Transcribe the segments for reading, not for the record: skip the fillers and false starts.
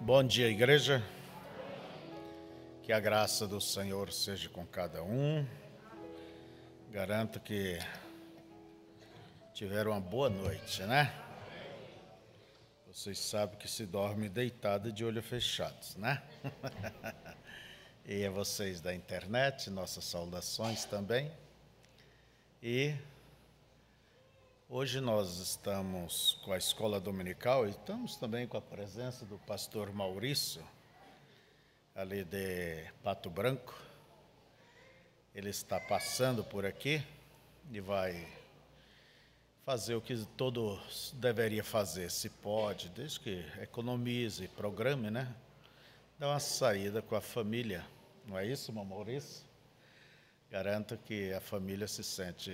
Bom dia, igreja. Que a graça do Senhor seja com cada um. Garanto que tiveram uma boa noite, né? Vocês sabem que se dorme deitado de olho fechados, né? E a vocês da internet, nossas saudações também. E hoje nós estamos com a escola dominical e estamos também com a presença do pastor Maurício, ali de Pato Branco. Ele está passando por aqui e vai fazer o que todos deveriam fazer, se pode, desde que economize, programe, né? Dá uma saída com a família, não é isso, meu Maurício? Garanto que a família se sente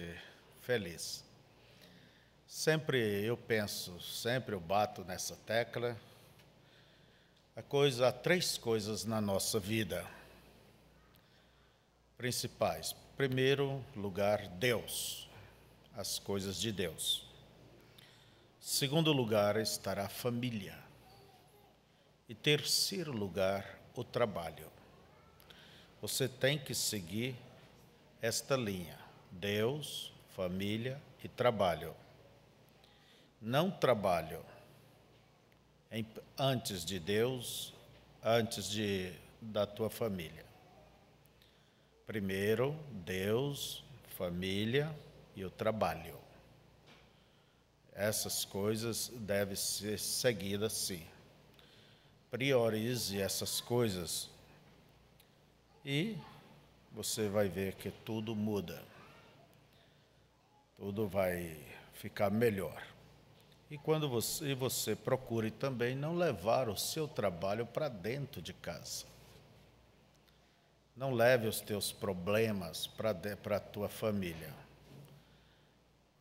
feliz. Sempre eu bato nessa tecla. Há 3 coisas na nossa vida principais. Primeiro lugar, Deus, as coisas de Deus. Segundo lugar estará a família. E terceiro lugar, o trabalho. Você tem que seguir esta linha: Deus, família e trabalho. Não trabalho antes de Deus, da tua família. Primeiro, Deus, família e o trabalho. Essas coisas devem ser seguidas sim. Priorize essas coisas e você vai ver que tudo muda. Tudo vai ficar melhor. E quando você procure também não levar o seu trabalho para dentro de casa. Não leve os teus problemas para a tua família.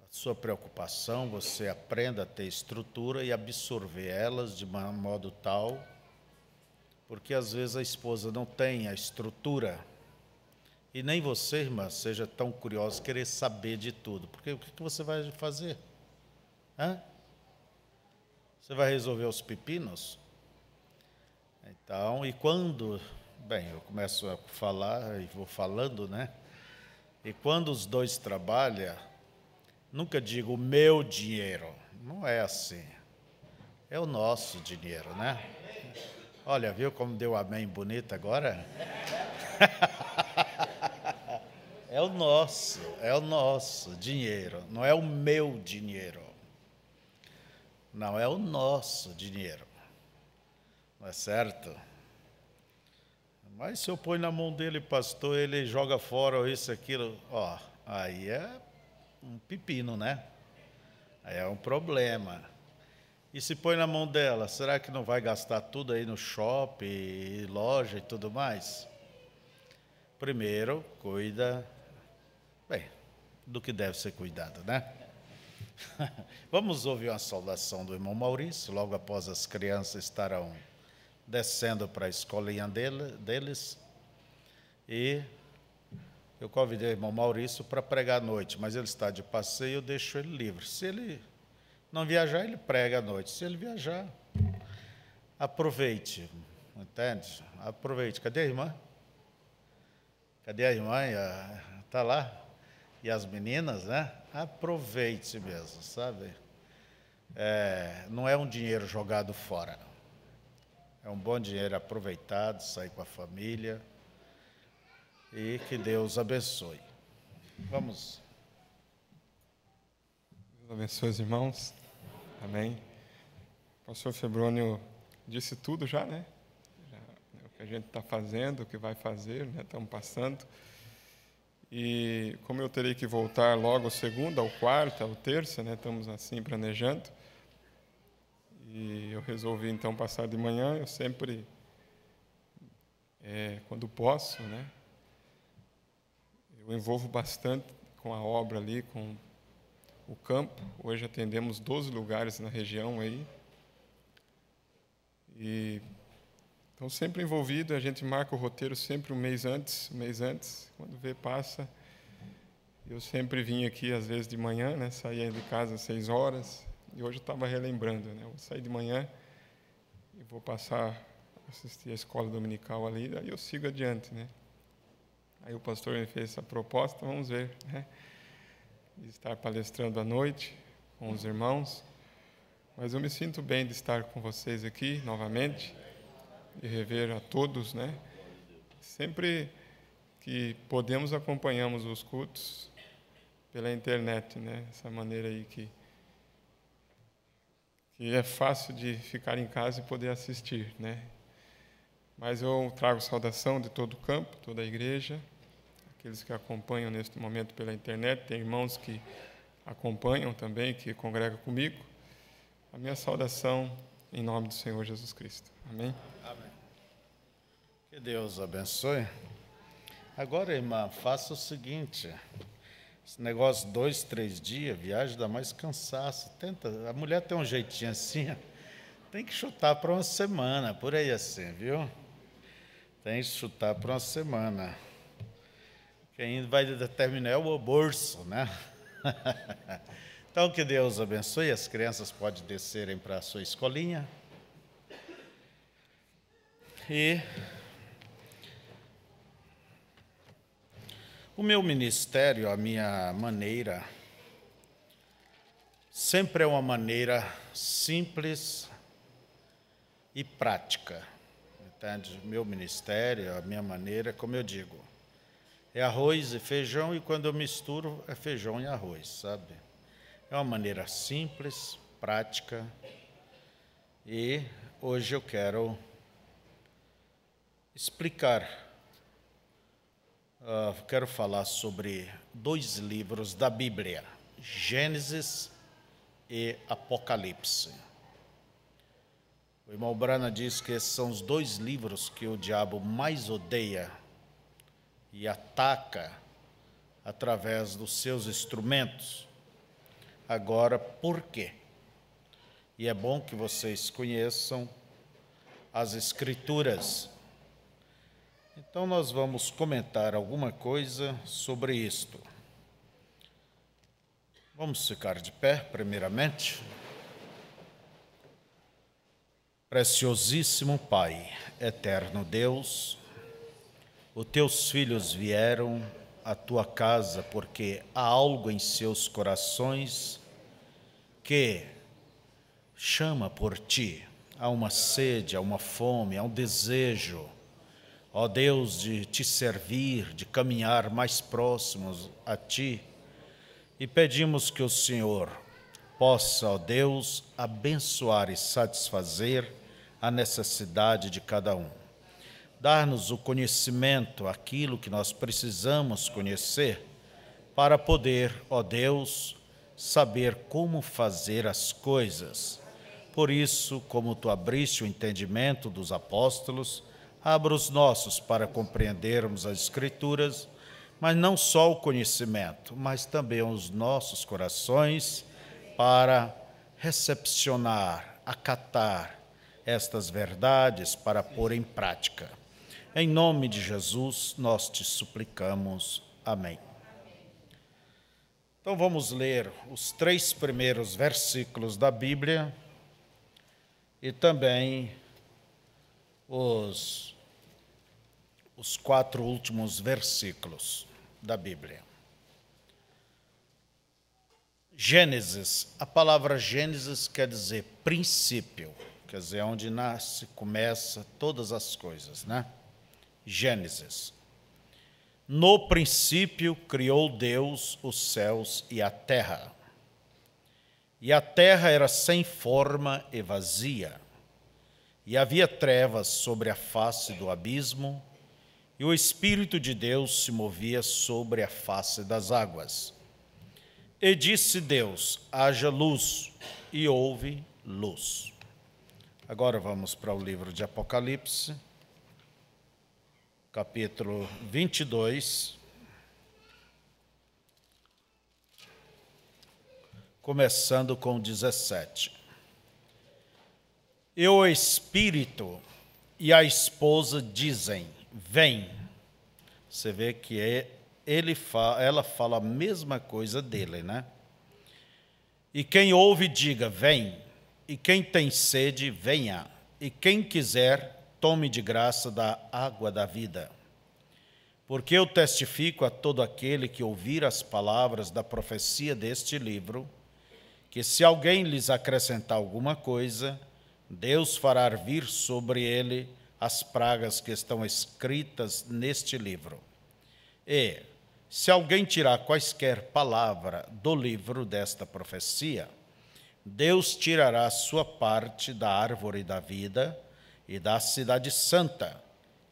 A sua preocupação, você aprenda a ter estrutura e absorver elas de modo tal, porque às vezes a esposa não tem a estrutura, e nem você, irmã, seja tão curiosa, querer saber de tudo, porque o que você vai fazer? Você vai resolver os pepinos? Então, e quando... Bem, eu começo a falar e vou falando, né? E quando os dois trabalham, nunca digo o meu dinheiro. Não é assim. É o nosso dinheiro, né? Olha, viu como deu amém bonito agora? É o nosso dinheiro. Não é o meu dinheiro. Não, é o nosso dinheiro. Não é certo? Mas se eu põe na mão dele, pastor, ele joga fora isso, aquilo, aí é um pepino, né? Aí é um problema. E se põe na mão dela, será que não vai gastar tudo aí no shopping, loja e tudo mais? Primeiro, cuida, do que deve ser cuidado, né? Vamos ouvir uma saudação do irmão Maurício, logo após as crianças estarão descendo para a escolinha deles, e eu convidei o irmão Maurício para pregar à noite, mas ele está de passeio, eu deixo ele livre. Se ele não viajar, ele prega à noite. Se ele viajar, aproveite, entende? Aproveite. Cadê a irmã? Cadê a irmã? Está lá? E as meninas, né? Aproveite mesmo, sabe? Não é um dinheiro jogado fora. É um bom dinheiro aproveitado, sair com a família, e que Deus abençoe. Vamos. Deus abençoe os irmãos. Amém. O pastor Febrônio disse tudo já, né? O que a gente está fazendo, o que vai fazer, né? Estamos passando. E como eu terei que voltar logo segunda, ou quarta, ou terça, né? Estamos assim planejando. E eu resolvi, então, passar de manhã. Eu sempre, quando posso, né, eu envolvo bastante com a obra ali, com o campo. Hoje atendemos 12 lugares na região aí. E então, sempre envolvido, a gente marca o roteiro sempre um mês antes. Quando vê, passa. Eu sempre vim aqui, às vezes, de manhã, né, saía de casa às 6 horas. E hoje eu estava relembrando, né? Eu vou sair de manhã e vou passar assisti a escola dominical ali, daí eu sigo adiante, né? Aí o pastor me fez essa proposta, vamos ver, né? De estar palestrando à noite com os irmãos. Mas eu me sinto bem de estar com vocês aqui novamente, de rever a todos, né? Sempre que podemos, acompanhamos os cultos pela internet, né? Essa maneira aí que é fácil de ficar em casa e poder assistir, né? Mas eu trago saudação de todo o campo, toda a igreja, aqueles que acompanham neste momento pela internet, tem irmãos que acompanham também, que congregam comigo. A minha saudação em nome do Senhor Jesus Cristo. Amém? Amém. Que Deus abençoe. Agora, irmã, faça o seguinte, esse negócio 2, 3 dias, viagem dá mais cansaço. Tenta, a mulher tem um jeitinho assim, tem que chutar para uma semana, por aí assim, viu? Tem que chutar para uma semana. Quem vai determinar é o bolso, né? Então, que Deus abençoe. As crianças podem descerem para a sua escolinha. E o meu ministério, a minha maneira, sempre é uma maneira simples e prática. Entende? Meu ministério, a minha maneira, como eu digo, é arroz e feijão, e quando eu misturo é feijão e arroz, sabe? É uma maneira simples, prática, e hoje eu quero explicar, quero falar sobre 2 livros da Bíblia, Gênesis e Apocalipse. O irmão Brana diz que esses são os 2 livros que o diabo mais odeia e ataca através dos seus instrumentos. Agora, por quê? E é bom que vocês conheçam as Escrituras. Então, nós vamos comentar alguma coisa sobre isto. Vamos ficar de pé, primeiramente. Preciosíssimo Pai, eterno Deus, os teus filhos vieram à tua casa porque há algo em seus corações que chama por ti. Há uma sede, há uma fome, há um desejo, ó Deus, de te servir, de caminhar mais próximos a ti. E pedimos que o Senhor possa, ó Deus, abençoar e satisfazer a necessidade de cada um. Dar-nos o conhecimento, aquilo que nós precisamos conhecer, para poder, ó Deus, saber como fazer as coisas. Por isso, como tu abriste o entendimento dos apóstolos, abra os nossos para compreendermos as Escrituras, mas não só o conhecimento, mas também os nossos corações para recepcionar, acatar estas verdades para pôr em prática. Em nome de Jesus, nós te suplicamos. Amém. Então vamos ler os 3 primeiros versículos da Bíblia e também os 4 últimos versículos da Bíblia. Gênesis, a palavra Gênesis quer dizer princípio, quer dizer, onde nasce, começa todas as coisas, né? Gênesis. No princípio criou Deus os céus e a terra. E a terra era sem forma e vazia, e havia trevas sobre a face do abismo, e o Espírito de Deus se movia sobre a face das águas. E disse Deus: haja luz, e houve luz. Agora vamos para o livro de Apocalipse, capítulo 22, começando com 17. E o Espírito e a esposa dizem: vem. Você vê que ela fala a mesma coisa dele, né? E quem ouve, diga: vem. E quem tem sede, venha. E quem quiser, tome de graça da água da vida. Porque eu testifico a todo aquele que ouvir as palavras da profecia deste livro, que se alguém lhes acrescentar alguma coisa, Deus fará vir sobre ele as pragas que estão escritas neste livro. E, se alguém tirar quaisquer palavra do livro desta profecia, Deus tirará a sua parte da árvore da vida e da cidade santa,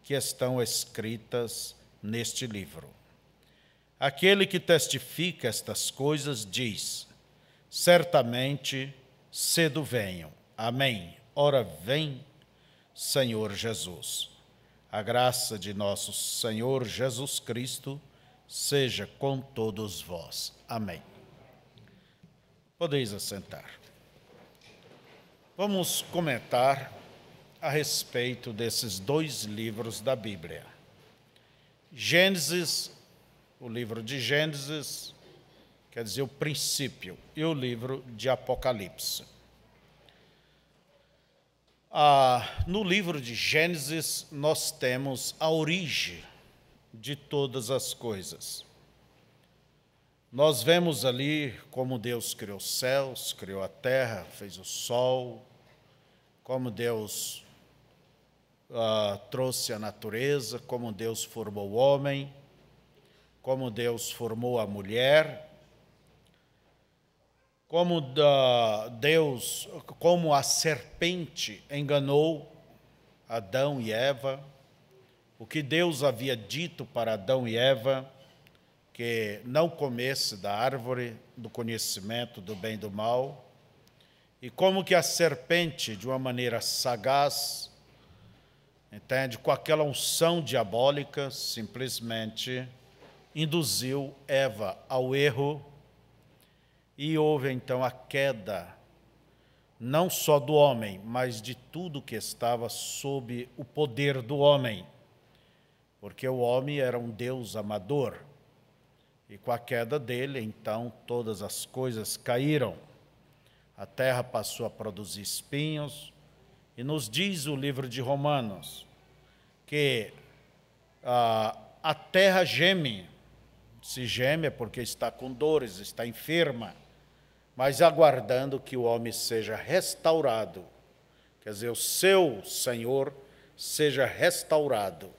que estão escritas neste livro. Aquele que testifica estas coisas diz: certamente cedo venho. Amém. Ora vem, Senhor Jesus. A graça de nosso Senhor Jesus Cristo seja com todos vós. Amém. Podeis assentar. Vamos comentar a respeito desses dois livros da Bíblia. Gênesis, o livro de Gênesis, quer dizer o princípio, e o livro de Apocalipse. No livro de Gênesis, nós temos a origem de todas as coisas. Nós vemos ali como Deus criou os céus, criou a terra, fez o sol, como Deus trouxe a natureza, como Deus formou o homem, como Deus formou a mulher, como a serpente enganou Adão e Eva, o que Deus havia dito para Adão e Eva, que não comesse da árvore do conhecimento do bem e do mal, e como que a serpente, de uma maneira sagaz, entende, com aquela unção diabólica, simplesmente induziu Eva ao erro, e houve então a queda, não só do homem, mas de tudo que estava sob o poder do homem, porque o homem era um Deus amador, e com a queda dele, então, todas as coisas caíram. A terra passou a produzir espinhos, e nos diz o livro de Romanos que a terra geme. Se geme é porque está com dores, está enferma, mas aguardando que o homem seja restaurado. Quer dizer, o seu Senhor seja restaurado.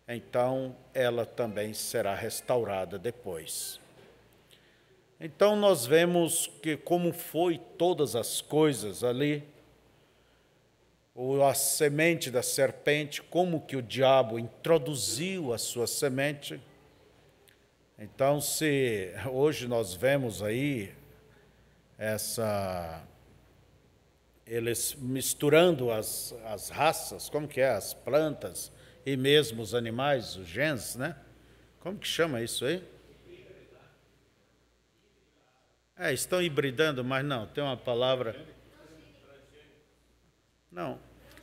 Então, ela também será restaurada depois. Então, nós vemos que como foi todas as coisas ali, ou a semente da serpente, como que o diabo introduziu a sua semente. Então, se hoje nós vemos aí eles misturando as raças, como que é, as plantas e mesmo os animais, os genes, né? Como que chama isso aí? Estão hibridando, mas não, tem uma palavra... Não,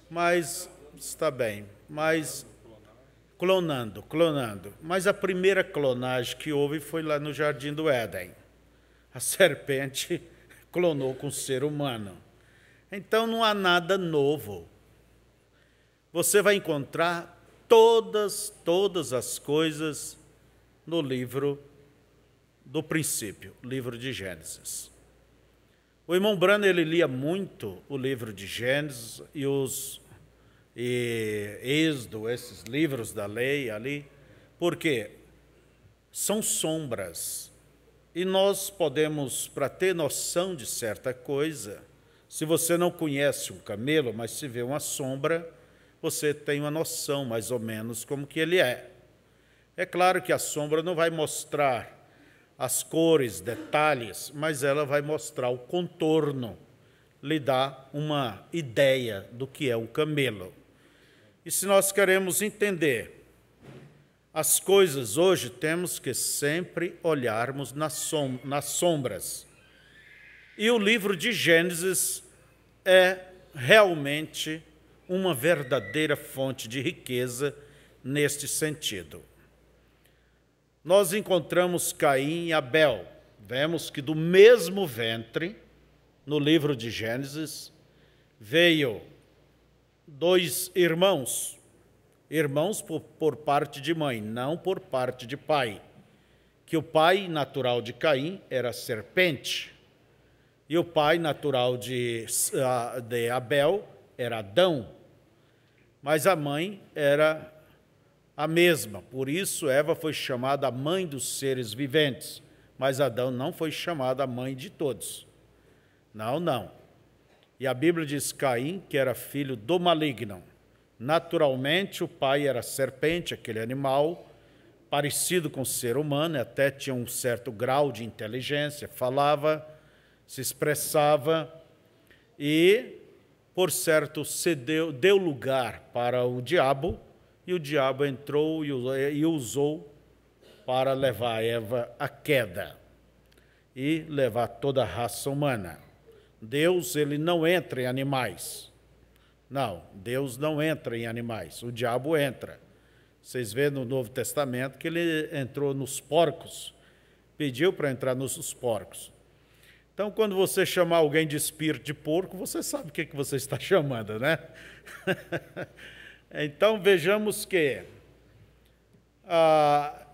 mas está bem, mas clonando. Mas a primeira clonagem que houve foi lá no Jardim do Éden. A serpente clonou com o ser humano. Então não há nada novo. Você vai encontrar todas as coisas no livro do princípio, livro de Gênesis. O irmão Branham, ele lia muito o livro de Gênesis e Êxodo, esses livros da lei ali, porque são sombras. E nós podemos, para ter noção de certa coisa, se você não conhece um camelo, mas se vê uma sombra, você tem uma noção mais ou menos como que ele é. É claro que a sombra não vai mostrar as cores, detalhes, mas ela vai mostrar o contorno, lhe dá uma ideia do que é um camelo. E se nós queremos entender as coisas hoje, temos que sempre olharmos nas sombras. E o livro de Gênesis é realmente uma verdadeira fonte de riqueza neste sentido. Nós encontramos Caim e Abel. Vemos que do mesmo ventre, no livro de Gênesis, veio 2 irmãos, irmãos por parte de mãe, não por parte de pai, que o pai natural de Caim era a serpente, e o pai natural de Abel era Adão, mas a mãe era a mesma, por isso Eva foi chamada a mãe dos seres viventes, mas Adão não foi chamado a mãe de todos. Não, não. E a Bíblia diz Caim, que era filho do maligno. Naturalmente, o pai era a serpente, aquele animal, parecido com o ser humano, até tinha um certo grau de inteligência, falava, se expressava e, por certo, deu lugar para o diabo, e o diabo entrou e usou para levar Eva à queda e levar toda a raça humana. Deus, ele não entra em animais. Não, Deus não entra em animais, o diabo entra. Vocês vêem no Novo Testamento que ele entrou nos porcos, pediu para entrar nos porcos. Então, quando você chamar alguém de espírito de porco, você sabe o que você está chamando, né? Então, vejamos que...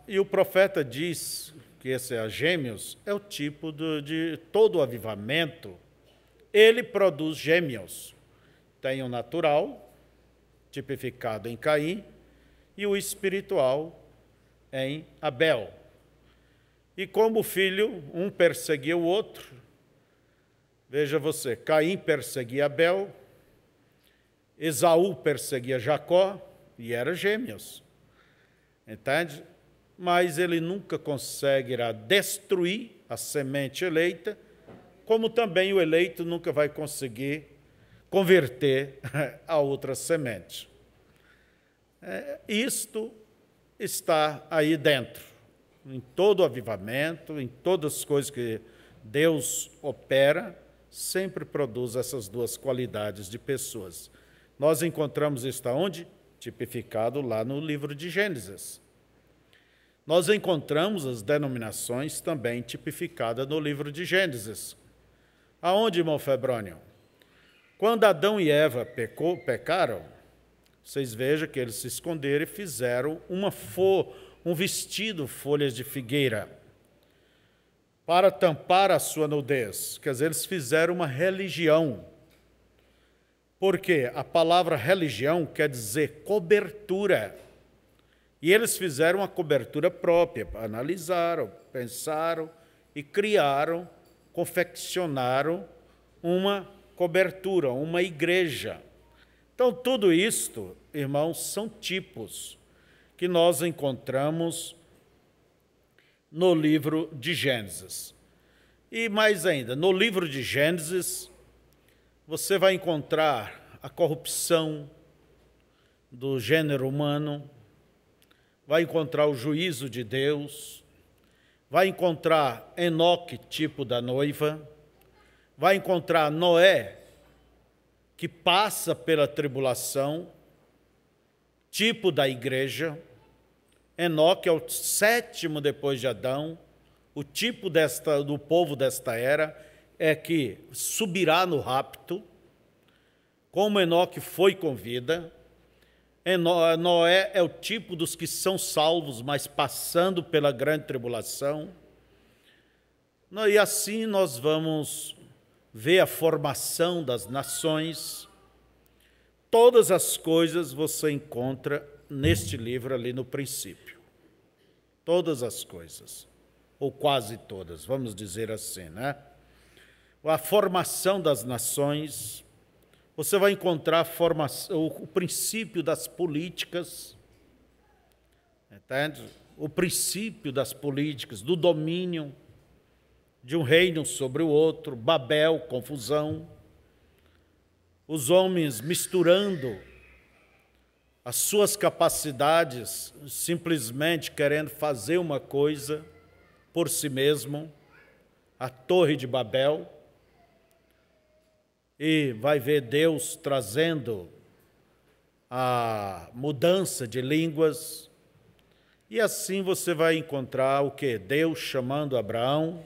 e o profeta diz que esse gêmeos é o tipo de todo o avivamento. Ele produz gêmeos. Tem o natural, tipificado em Caim, e o espiritual em Abel. E como o filho, um perseguia o outro, veja você, Caim perseguia Abel, Esaú perseguia Jacó, e eram gêmeos, entende? Mas ele nunca conseguirá destruir a semente eleita, como também o eleito nunca vai conseguir converter a outra semente. Isto está aí dentro, em todo o avivamento, em todas as coisas que Deus opera, sempre produz essas duas qualidades de pessoas. Nós encontramos isso aonde? Tipificado lá no livro de Gênesis. Nós encontramos as denominações também tipificadas no livro de Gênesis. Aonde, irmão Febrônio? Quando Adão e Eva pecaram, vocês vejam que eles se esconderam e fizeram um vestido, folhas de figueira, para tampar a sua nudez. Quer dizer, eles fizeram uma religião. Porque a palavra religião quer dizer cobertura. E eles fizeram uma cobertura própria, analisaram, pensaram e criaram, confeccionaram uma cobertura, uma igreja. Então, tudo isto, irmãos, são tipos que nós encontramos no livro de Gênesis. E mais ainda, no livro de Gênesis, você vai encontrar a corrupção do gênero humano, vai encontrar o juízo de Deus, vai encontrar Enoque, tipo da noiva, vai encontrar Noé, que passa pela tribulação, tipo da igreja. Enoque é o 7º depois de Adão, o tipo do povo desta era é que subirá no rapto, como Enoque foi com vida. Noé é o tipo dos que são salvos, mas passando pela grande tribulação. E assim nós vamos ver a formação das nações. Todas as coisas você encontra neste livro ali no princípio. Todas as coisas, ou quase todas, vamos dizer assim, né? A formação das nações, você vai encontrar o princípio das políticas, entende? O princípio das políticas, do domínio de um reino sobre o outro, Babel, confusão, os homens misturando as suas capacidades, simplesmente querendo fazer uma coisa por si mesmo, a Torre de Babel, e vai ver Deus trazendo a mudança de línguas, e assim você vai encontrar o quê? Deus chamando Abraão,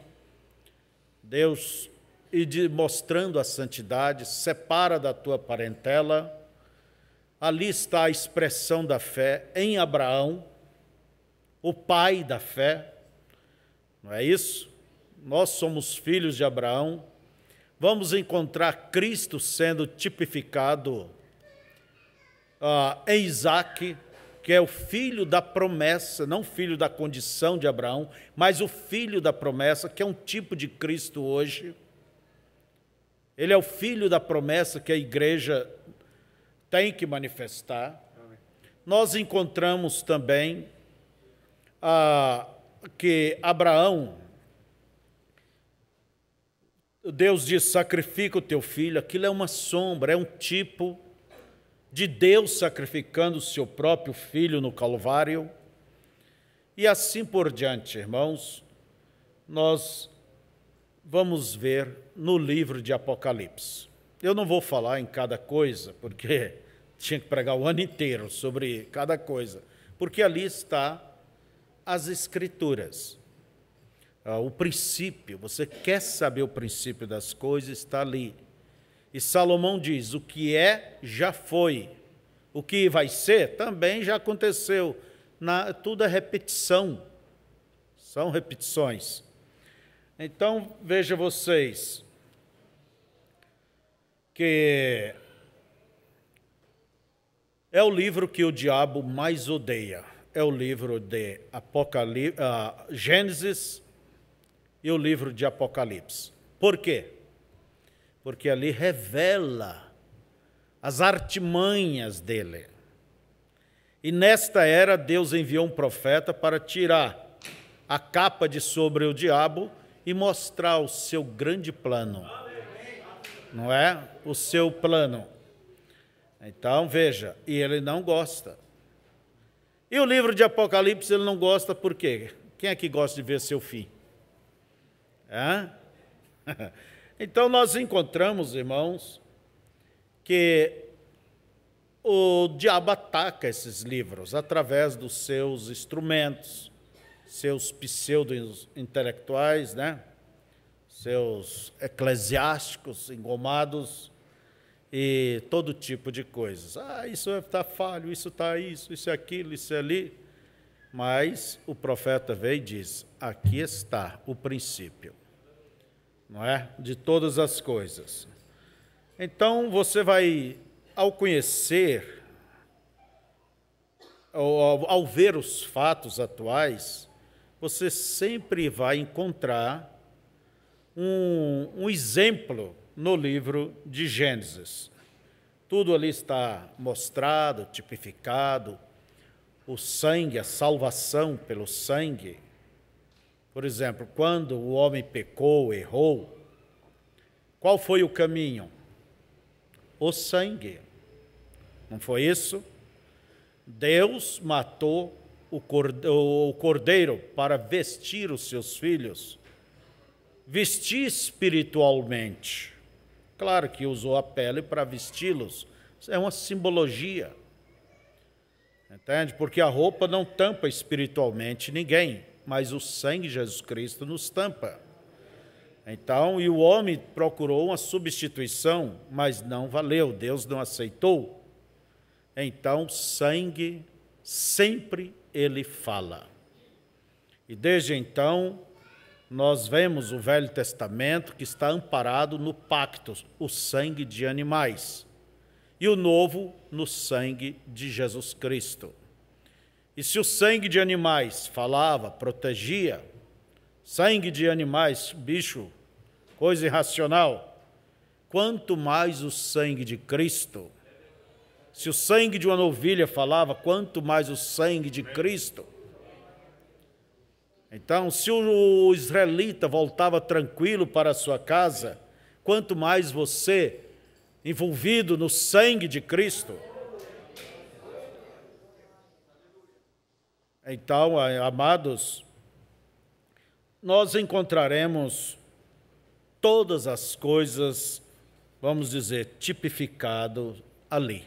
Deus mostrando a santidade, separa da tua parentela, ali está a expressão da fé em Abraão, o pai da fé, não é isso? Nós somos filhos de Abraão. Vamos encontrar Cristo sendo tipificado em Isaque, que é o filho da promessa, não filho da condição de Abraão, mas o filho da promessa, que é um tipo de Cristo hoje. Ele é o filho da promessa que a igreja tem que manifestar. Amém. Nós encontramos também que Abraão, Deus diz, sacrifica o teu filho. Aquilo é uma sombra, é um tipo de Deus sacrificando o seu próprio filho no Calvário. E assim por diante, irmãos, nós vamos ver no livro de Apocalipse. Eu não vou falar em cada coisa, porque tinha que pregar o ano inteiro sobre cada coisa, porque ali está as Escrituras. O princípio, você quer saber o princípio das coisas, está ali. E Salomão diz, o que é, já foi. O que vai ser, também já aconteceu. Tudo é repetição. São repetições. Então, veja vocês, que é o livro que o diabo mais odeia. É o livro de Gênesis e o livro de Apocalipse. Por quê? Porque ali revela as artimanhas dele. E nesta era, Deus enviou um profeta para tirar a capa de sobre o diabo e mostrar o seu grande plano. Não é? O seu plano. Então, veja, e ele não gosta. E o livro de Apocalipse ele não gosta por quê? Quem é que gosta de ver seu fim? Então, nós encontramos, irmãos, que o diabo ataca esses livros através dos seus instrumentos, seus pseudo-intelectuais, né? Seus eclesiásticos engomados e todo tipo de coisas. Isso está falho, isso está isso é aquilo, isso é ali. Mas o profeta veio e diz, aqui está o princípio, não é? De todas as coisas. Então, você vai, ao conhecer, ao ver os fatos atuais, você sempre vai encontrar um exemplo no livro de Gênesis. Tudo ali está mostrado, tipificado, o sangue, a salvação pelo sangue. Por exemplo, quando o homem pecou, errou, qual foi o caminho? O sangue. Não foi isso? Deus matou o cordeiro para vestir os seus filhos, vestir espiritualmente. Claro que usou a pele para vesti-los. Isso é uma simbologia. Entende? Porque a roupa não tampa espiritualmente ninguém, mas o sangue de Jesus Cristo nos tampa. Então, e o homem procurou uma substituição, mas não valeu, Deus não aceitou. Então, sangue, sempre ele fala. E desde então, nós vemos o Velho Testamento que está amparado no pacto, o sangue de animais, e o Novo no sangue de Jesus Cristo. E se o sangue de animais falava, protegia, sangue de animais, bicho, coisa irracional, quanto mais o sangue de Cristo. Se o sangue de uma novilha falava, quanto mais o sangue de Cristo. Então, se o israelita voltava tranquilo para a sua casa, quanto mais você, envolvido no sangue de Cristo. Então, amados, nós encontraremos todas as coisas, vamos dizer, tipificado ali.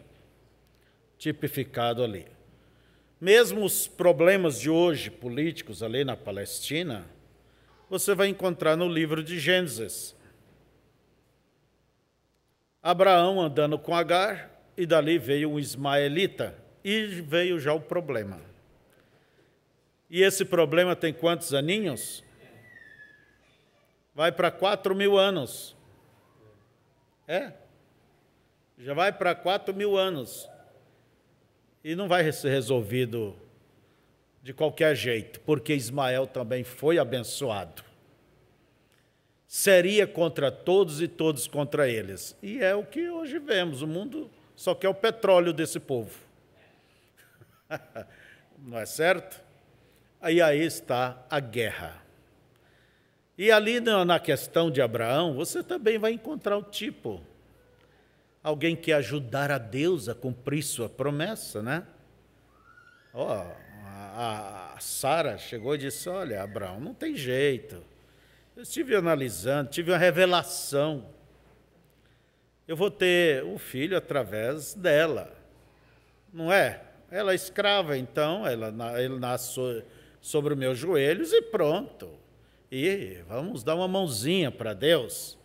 Tipificado ali. Mesmo os problemas de hoje, políticos ali na Palestina, você vai encontrar no livro de Gênesis. Abraão andando com Agar e dali veio um ismaelita, e veio já o problema. E esse problema tem quantos aninhos? Vai para 4.000 anos. Já vai para 4.000 anos. E não vai ser resolvido de qualquer jeito, porque Ismael também foi abençoado. Seria contra todos e todos contra eles. E é o que hoje vemos, o mundo só quer o petróleo desse povo. Não é certo? Aí está a guerra. E ali na questão de Abraão, você também vai encontrar o tipo. Alguém que ajudar a Deus a cumprir sua promessa, né? A Sara chegou e disse, olha, Abraão, não tem jeito. Eu estive analisando, tive uma revelação. Eu vou ter um filho através dela. Não é? Ela é escrava, então, ele nasce sobre os meus joelhos e pronto. E vamos dar uma mãozinha para Deus.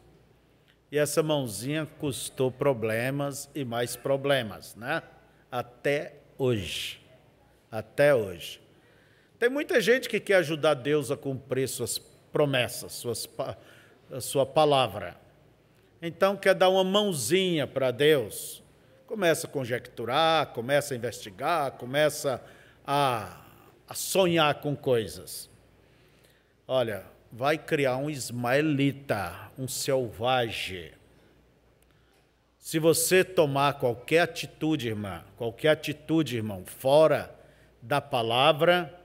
E essa mãozinha custou problemas e mais problemas, né? Até hoje. Até hoje. Tem muita gente que quer ajudar Deus a cumprir suas promessas, sua palavra. Então, quer dar uma mãozinha para Deus. Começa a conjecturar, começa a investigar, começa a sonhar com coisas. Olha, vai criar um ismaelita, um selvagem. Se você tomar qualquer atitude, irmão, fora da palavra,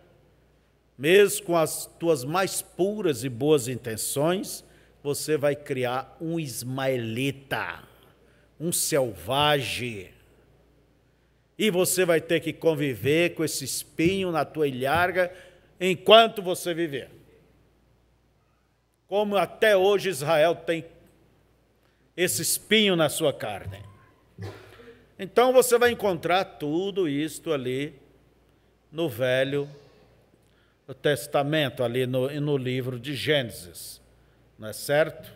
mesmo com as tuas mais puras e boas intenções, você vai criar um ismaelita, um selvagem. E você vai ter que conviver com esse espinho na tua ilharga enquanto você viver. Como até hoje Israel tem esse espinho na sua carne. Então você vai encontrar tudo isto ali no Velho Testamento, ali no livro de Gênesis, não é certo?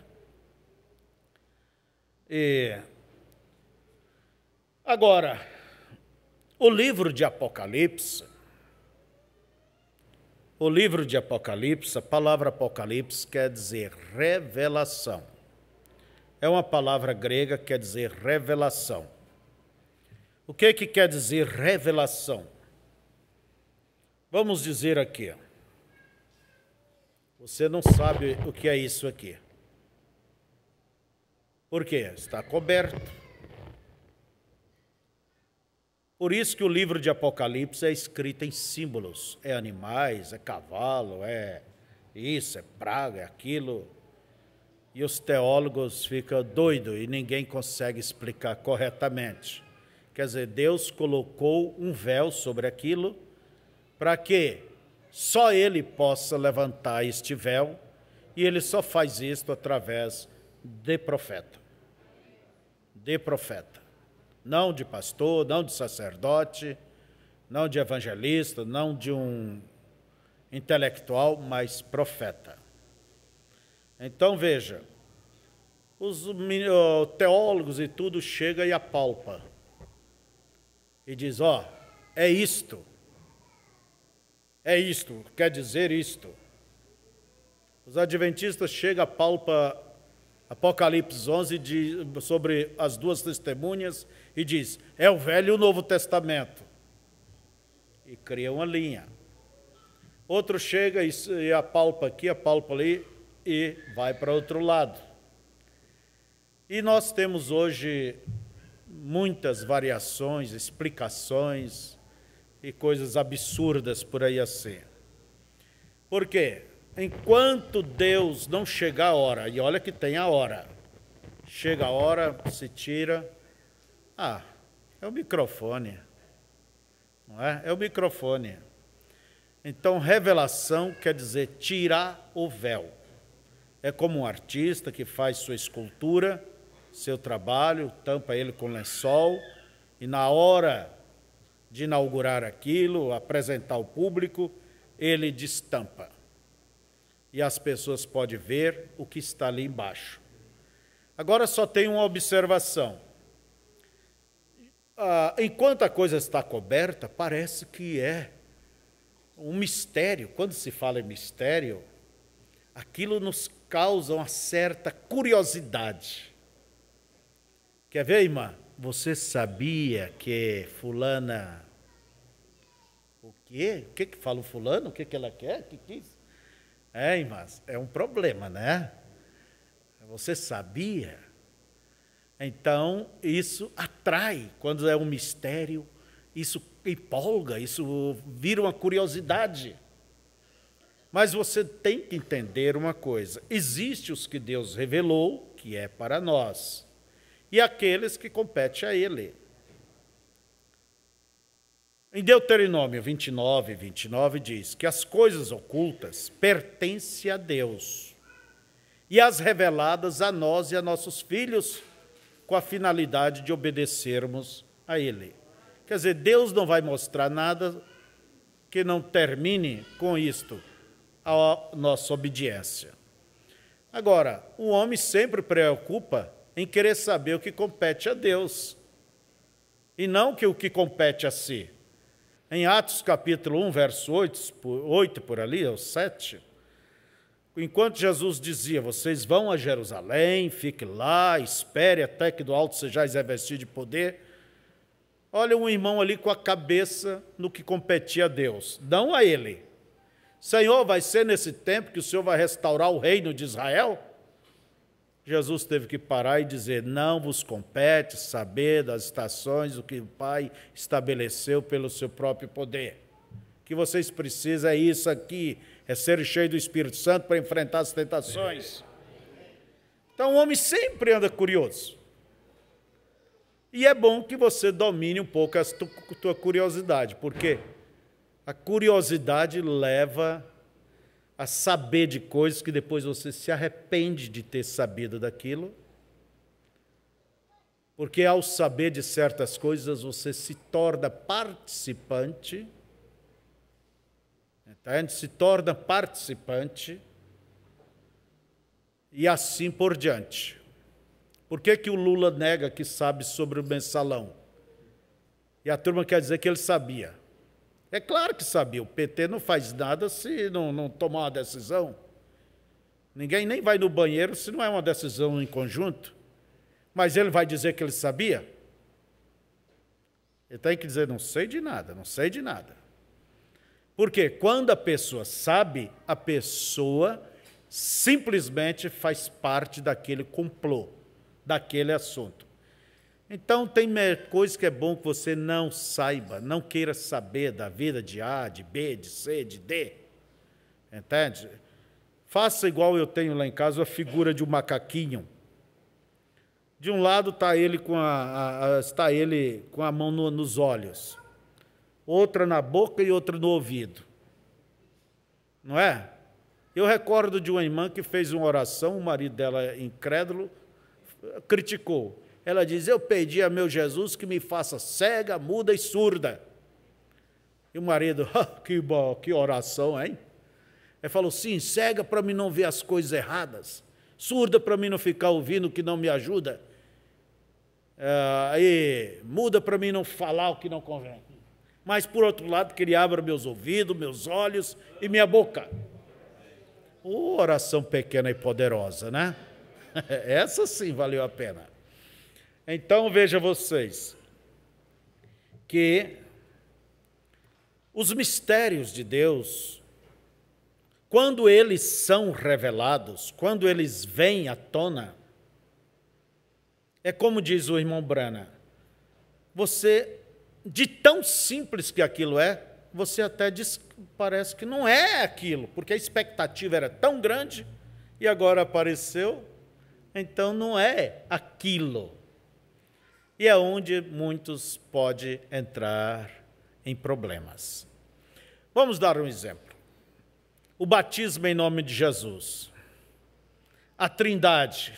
E agora, o livro de Apocalipse, a palavra Apocalipse quer dizer revelação. É uma palavra grega que quer dizer revelação. O que quer dizer revelação? Vamos dizer aqui. Você não sabe o que é isso aqui. Por quê? Está coberto. Por isso que o livro de Apocalipse é escrito em símbolos. É animais, é cavalo, é isso, é praga, é aquilo. E os teólogos ficam doidos e ninguém consegue explicar corretamente. Quer dizer, Deus colocou um véu sobre aquilo para que só Ele possa levantar este véu, e Ele só faz isto através de profeta. De profeta. Não de pastor, não de sacerdote, não de evangelista, não de um intelectual, mas profeta. Então, veja, os teólogos e tudo chega e apalpa. E diz, é isto, quer dizer isto. Os adventistas chegam, apalpa Apocalipse 11 sobre as duas testemunhas e diz, é o Velho e o Novo Testamento. E cria uma linha. Outro chega e apalpa aqui, apalpa ali e vai para outro lado. E nós temos hoje muitas variações, explicações e coisas absurdas por aí assim. Por quê? Enquanto Deus não chegar a hora, e olha que tem a hora, chega a hora, se tira, é o microfone, não é? É o microfone. Então, revelação quer dizer tirar o véu. É como um artista que faz sua escultura, seu trabalho, tampa ele com lençol, e na hora de inaugurar aquilo, apresentar ao público, ele destampa. E as pessoas podem ver o que está ali embaixo. Agora só tem uma observação. enquanto a coisa está coberta, parece que é um mistério. Quando se fala em mistério, aquilo nos causa uma certa curiosidade. Quer ver, irmã? Você sabia que fulana... O quê? O que que fala o fulano? O que que ela quer? O que que é isso? Irmãs, é um problema, né? Você sabia? Então, isso atrai. Quando é um mistério, isso empolga, isso vira uma curiosidade. Mas você tem que entender uma coisa. Existem os que Deus revelou, que é para nós, e aqueles que compete a Ele. Em Deuteronômio 29 diz que as coisas ocultas pertencem a Deus, e as reveladas a nós e a nossos filhos, com a finalidade de obedecermos a Ele. Quer dizer, Deus não vai mostrar nada que não termine com isto, a nossa obediência. Agora, o homem sempre preocupa em querer saber o que compete a Deus, e não que o que compete a si. Em Atos capítulo 1, verso 8 por ali, ou 7, enquanto Jesus dizia, vocês vão a Jerusalém, fiquem lá, espere até que do alto sejais revestidos de poder. Olha um irmão ali com a cabeça no que competia a Deus, não a ele. Senhor, vai ser nesse tempo que o Senhor vai restaurar o reino de Israel? Jesus teve que parar e dizer, não vos compete saber das estações, o que o Pai estabeleceu pelo seu próprio poder. O que vocês precisam é isso aqui, é ser cheio do Espírito Santo para enfrentar as tentações. Então o homem sempre anda curioso. E é bom que você domine um pouco a tua curiosidade, porque a curiosidade leva a saber de coisas que depois você se arrepende de ter sabido daquilo, porque ao saber de certas coisas você se torna participante, entende? Se torna participante e assim por diante. Por que que o Lula nega que sabe sobre o mensalão? E a turma quer dizer que ele sabia. É claro que sabia, o PT não faz nada se não tomar uma decisão. Ninguém nem vai no banheiro se não é uma decisão em conjunto. Mas ele vai dizer que ele sabia? Ele tem que dizer, não sei de nada, não sei de nada. Porque quando a pessoa sabe, a pessoa simplesmente faz parte daquele complô, daquele assunto. Então, tem coisas que é bom que você não saiba, não queira saber da vida de A, de B, de C, de D. Entende? Faça igual eu tenho lá em casa, a figura de um macaquinho. De um lado está ele com a mão nos olhos, outra na boca e outra no ouvido. Não é? Eu recordo de uma irmã que fez uma oração, o marido dela, incrédulo, criticou. Ela diz, eu pedi a meu Jesus que me faça cega, muda e surda. E o marido, que oração, hein? Ele falou, sim, cega para mim não ver as coisas erradas, surda para mim não ficar ouvindo o que não me ajuda, e muda para mim não falar o que não convém. Mas, por outro lado, que ele abra meus ouvidos, meus olhos e minha boca. Oração pequena e poderosa, né? Essa sim valeu a pena. Então, veja vocês, que os mistérios de Deus, quando eles são revelados, quando eles vêm à tona, é como diz o irmão Brana, você, de tão simples que aquilo é, você até diz, parece que não é aquilo, porque a expectativa era tão grande e agora apareceu, então não é aquilo. E é onde muitos podem entrar em problemas. Vamos dar um exemplo. O batismo em nome de Jesus. A Trindade.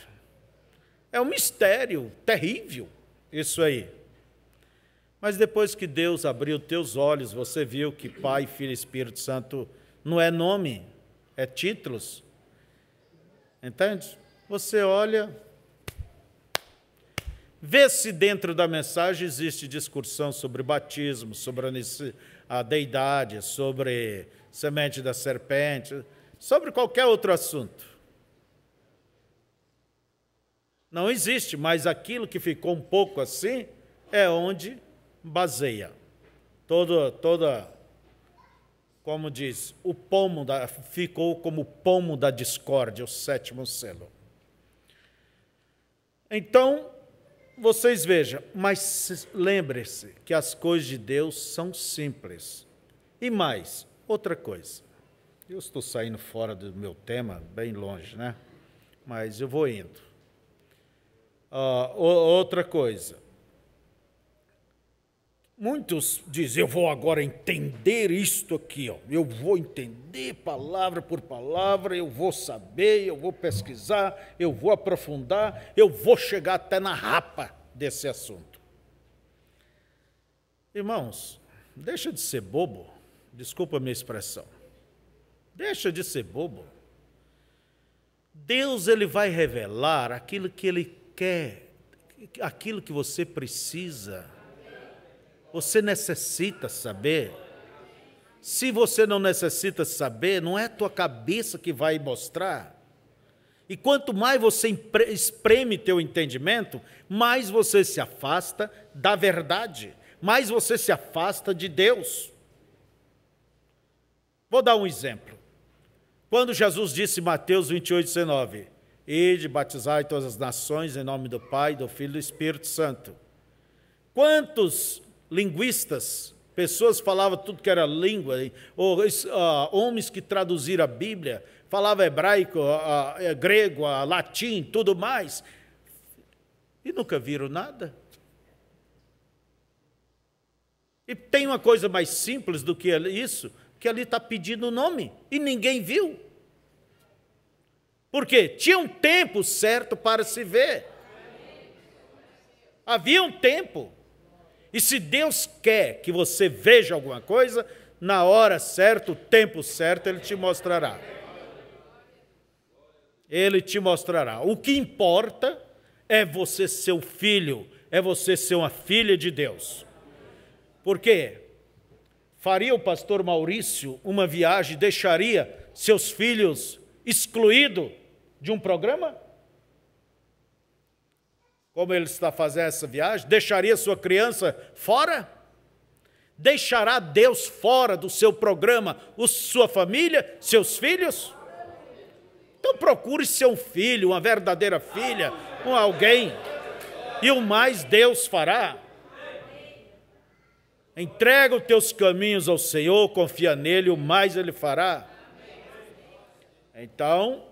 É um mistério terrível, isso aí. Mas depois que Deus abriu teus olhos, você viu que Pai, Filho e Espírito Santo não é nome, é títulos. Entende? Você olha... Vê se dentro da mensagem existe discussão sobre batismo, sobre a deidade, sobre semente da serpente, sobre qualquer outro assunto. Não existe, mas aquilo que ficou um pouco assim é onde baseia. Toda, como diz, ficou como o pomo da discórdia, o 7º selo. Então, vocês vejam, mas lembre-se que as coisas de Deus são simples. E mais, outra coisa. Eu estou saindo fora do meu tema, bem longe, né? Mas eu vou indo. Outra coisa. Muitos dizem, eu vou agora entender isto aqui, ó. Eu vou entender palavra por palavra, eu vou saber, eu vou pesquisar, eu vou aprofundar, eu vou chegar até na rapa desse assunto. Irmãos, deixa de ser bobo, desculpa a minha expressão, deixa de ser bobo. Deus, ele vai revelar aquilo que ele quer, aquilo que você precisa. Você necessita saber. Se você não necessita saber, não é a tua cabeça que vai mostrar. E quanto mais você espreme teu entendimento, mais você se afasta da verdade, mais você se afasta de Deus. Vou dar um exemplo. Quando Jesus disse em Mateus 28:19, ide, batizai todas as nações em nome do Pai, do Filho e do Espírito Santo. Quantos linguistas, pessoas falavam tudo que era língua, ou homens que traduziram a Bíblia, falavam hebraico, grego, latim, tudo mais, e nunca viram nada. E tem uma coisa mais simples do que isso, que ali está pedindo o nome, e ninguém viu. Por quê? Tinha um tempo certo para se ver. Havia um tempo. E se Deus quer que você veja alguma coisa, na hora certa, o tempo certo, Ele te mostrará. Ele te mostrará. O que importa é você ser o filho, é você ser uma filha de Deus. Por quê? Faria o pastor Maurício uma viagem, deixaria seus filhos excluídos de um programa? Como ele está fazendo essa viagem? Deixaria sua criança fora? Deixará Deus fora do seu programa, sua família, seus filhos? Então procure ser um filho, uma verdadeira filha, alguém, e o mais Deus fará. Entrega os teus caminhos ao Senhor, confia nele, o mais Ele fará. Então,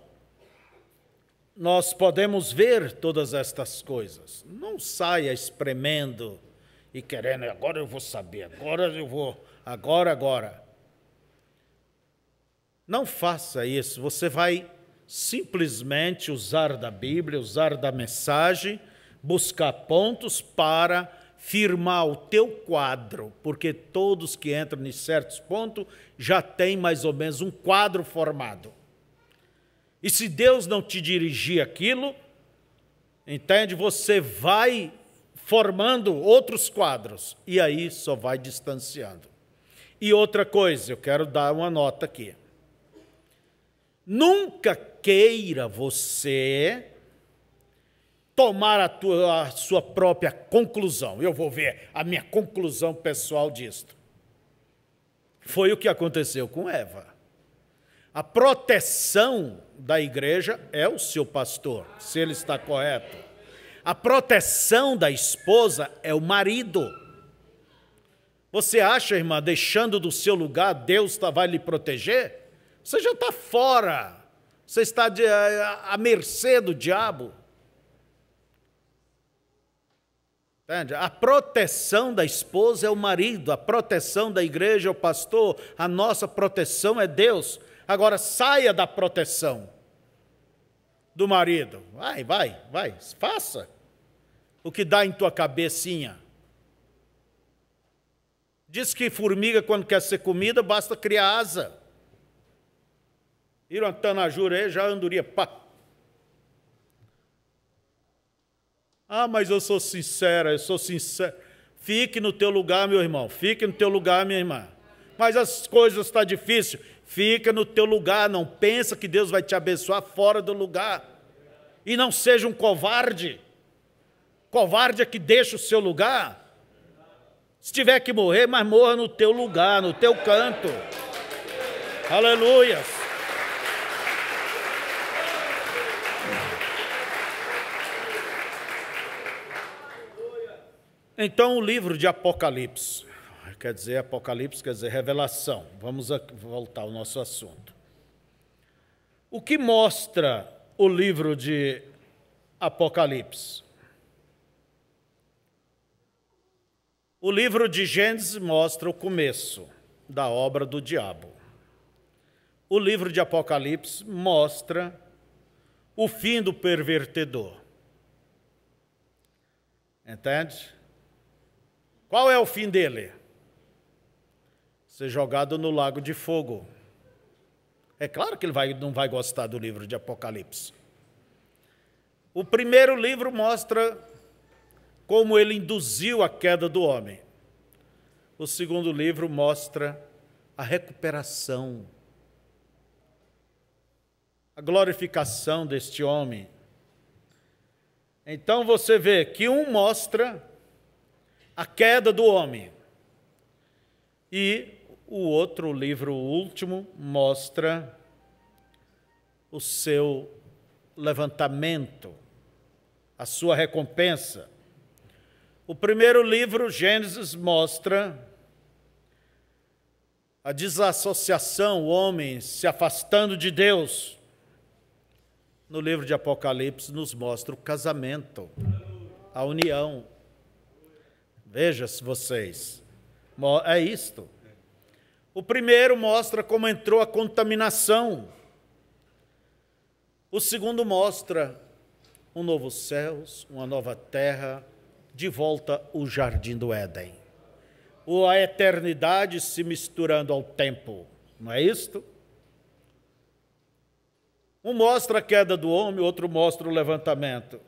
nós podemos ver todas estas coisas. Não saia espremendo e querendo, agora eu vou saber, agora eu vou, agora. Não faça isso, você vai simplesmente usar da Bíblia, usar da mensagem, buscar pontos para firmar o teu quadro, porque todos que entram em certos pontos já têm mais ou menos um quadro formado. E se Deus não te dirigir aquilo, entende? Você vai formando outros quadros, e aí só vai distanciando. E outra coisa, eu quero dar uma nota aqui. Nunca queira você tomar a sua própria conclusão. Eu vou ver a minha conclusão pessoal disto. Foi o que aconteceu com Eva. A proteção da igreja é o seu pastor, se ele está correto. A proteção da esposa é o marido. Você acha, irmã, deixando do seu lugar, Deus vai lhe proteger? Você já está fora. Você está à mercê do diabo. Entende? A proteção da esposa é o marido, a proteção da igreja é o pastor, a nossa proteção é Deus. Agora, saia da proteção do marido. Vai, faça o que dá em tua cabecinha. Diz que formiga, quando quer ser comida, basta criar asa. Ir uma tanajura aí, já andoria, pá. Ah, mas eu sou sincera, eu sou sincero. Fique no teu lugar, meu irmão. Fique no teu lugar, minha irmã. Mas as coisas estão difíceis. Fica no teu lugar. Não pensa que Deus vai te abençoar fora do lugar. E não seja um covarde. Covarde é que deixa o seu lugar. Se tiver que morrer, mas morra no teu lugar, no teu canto. Aleluia. Então, o livro de Apocalipse, Apocalipse quer dizer revelação. Vamos voltar ao nosso assunto. O que mostra o livro de Apocalipse? O livro de Gênesis mostra o começo da obra do diabo. O livro de Apocalipse mostra o fim do pervertedor. Entende? Qual é o fim dele? Ser jogado no lago de fogo. É claro que ele não vai gostar do livro de Apocalipse. O primeiro livro mostra como ele induziu a queda do homem. O segundo livro mostra a recuperação, a glorificação deste homem. Então você vê que um mostra a queda do homem e o outro livro, o último, mostra o seu levantamento, a sua recompensa. O primeiro livro, Gênesis, mostra a desassociação, o homem se afastando de Deus. No livro de Apocalipse nos mostra o casamento, a união. Veja-se vocês, é isto. O primeiro mostra como entrou a contaminação. O segundo mostra um novo céus, uma nova terra, de volta o jardim do Éden. Ou a eternidade se misturando ao tempo, não é isto? Um mostra a queda do homem, outro mostra o levantamento.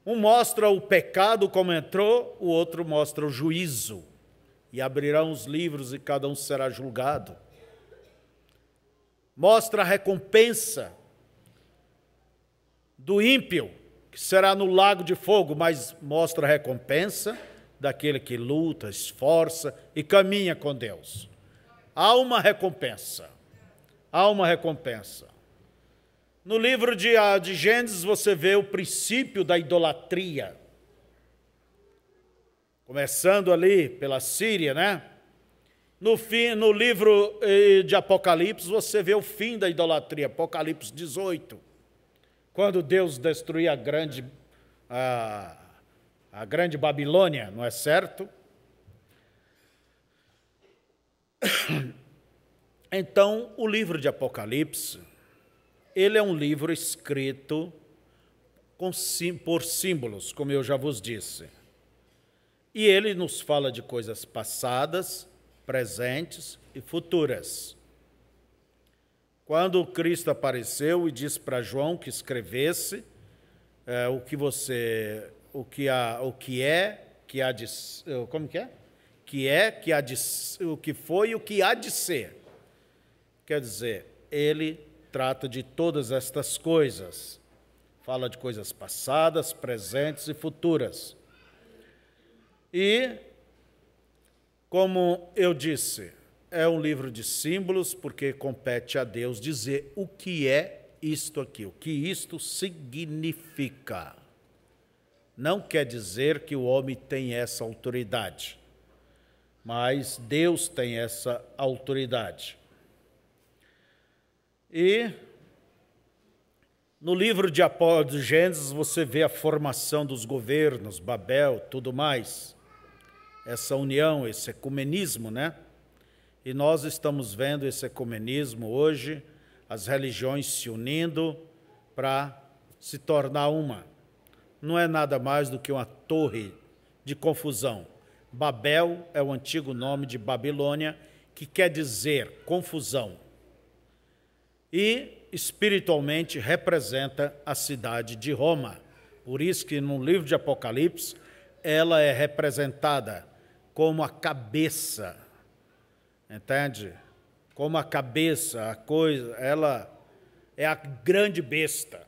Um mostra o pecado como entrou, o outro mostra o juízo. E abrirão os livros e cada um será julgado. Mostra a recompensa do ímpio, que será no lago de fogo, mas mostra a recompensa daquele que luta, esforça e caminha com Deus. Há uma recompensa. Há uma recompensa. No livro de Gênesis você vê o princípio da idolatria. Começando ali pela Síria, né? No livro de Apocalipse você vê o fim da idolatria, Apocalipse 18. Quando Deus destruía a grande Babilônia, não é certo? Então, o livro de Apocalipse, ele é um livro escrito por símbolos, como eu já vos disse. E ele nos fala de coisas passadas, presentes e futuras. Quando Cristo apareceu e disse para João que escrevesse o que foi e o que há de ser. Quer dizer, ele trata de todas estas coisas. Fala de coisas passadas, presentes e futuras. E, como eu disse, é um livro de símbolos, porque compete a Deus dizer o que é isto aqui, o que isto significa. Não quer dizer que o homem tem essa autoridade, mas Deus tem essa autoridade. E no livro de Gênesis você vê a formação dos governos, Babel, tudo mais, essa união, esse ecumenismo, né? E nós estamos vendo esse ecumenismo hoje, as religiões se unindo para se tornar uma. Não é nada mais do que uma torre de confusão. Babel é o antigo nome de Babilônia, que quer dizer confusão. E, espiritualmente, representa a cidade de Roma, Por isso que no livro de Apocalipse, ela é representada como a cabeça, entende? Como a cabeça, a coisa, ela é a grande besta.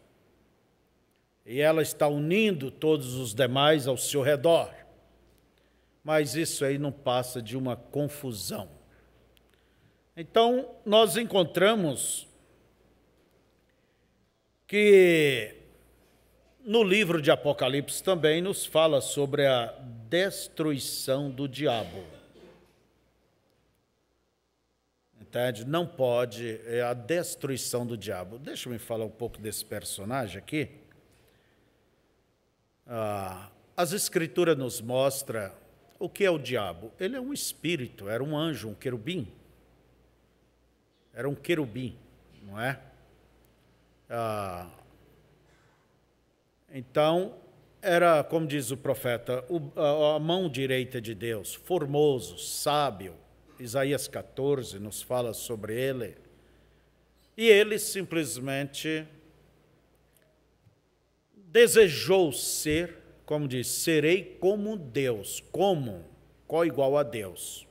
E ela está unindo todos os demais ao seu redor. Mas isso aí não passa de uma confusão. Então, nós encontramos que no livro de Apocalipse também nos fala sobre a destruição do diabo. Entende? Não pode, é a destruição do diabo. Deixa eu falar um pouco desse personagem aqui. As Escrituras nos mostram o que é o diabo. Ele é um espírito, era um anjo, um querubim. Era um querubim, não é? Então, era, como diz o profeta, a mão direita de Deus, formoso, sábio. Isaías 14 nos fala sobre ele. E ele simplesmente desejou ser, como diz, serei como Deus. Como? Igual a Deus.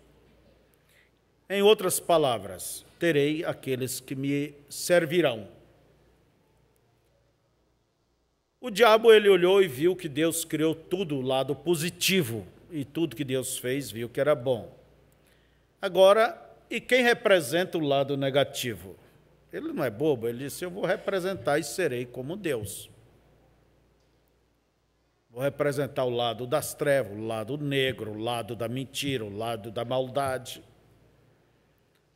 Em outras palavras, terei aqueles que me servirão. O diabo, ele olhou e viu que Deus criou tudo, o lado positivo, e tudo que Deus fez, viu que era bom. Agora, e quem representa o lado negativo? Ele não é bobo, ele disse, eu vou representar e serei como Deus. Vou representar o lado das trevas, o lado negro, o lado da mentira, o lado da maldade.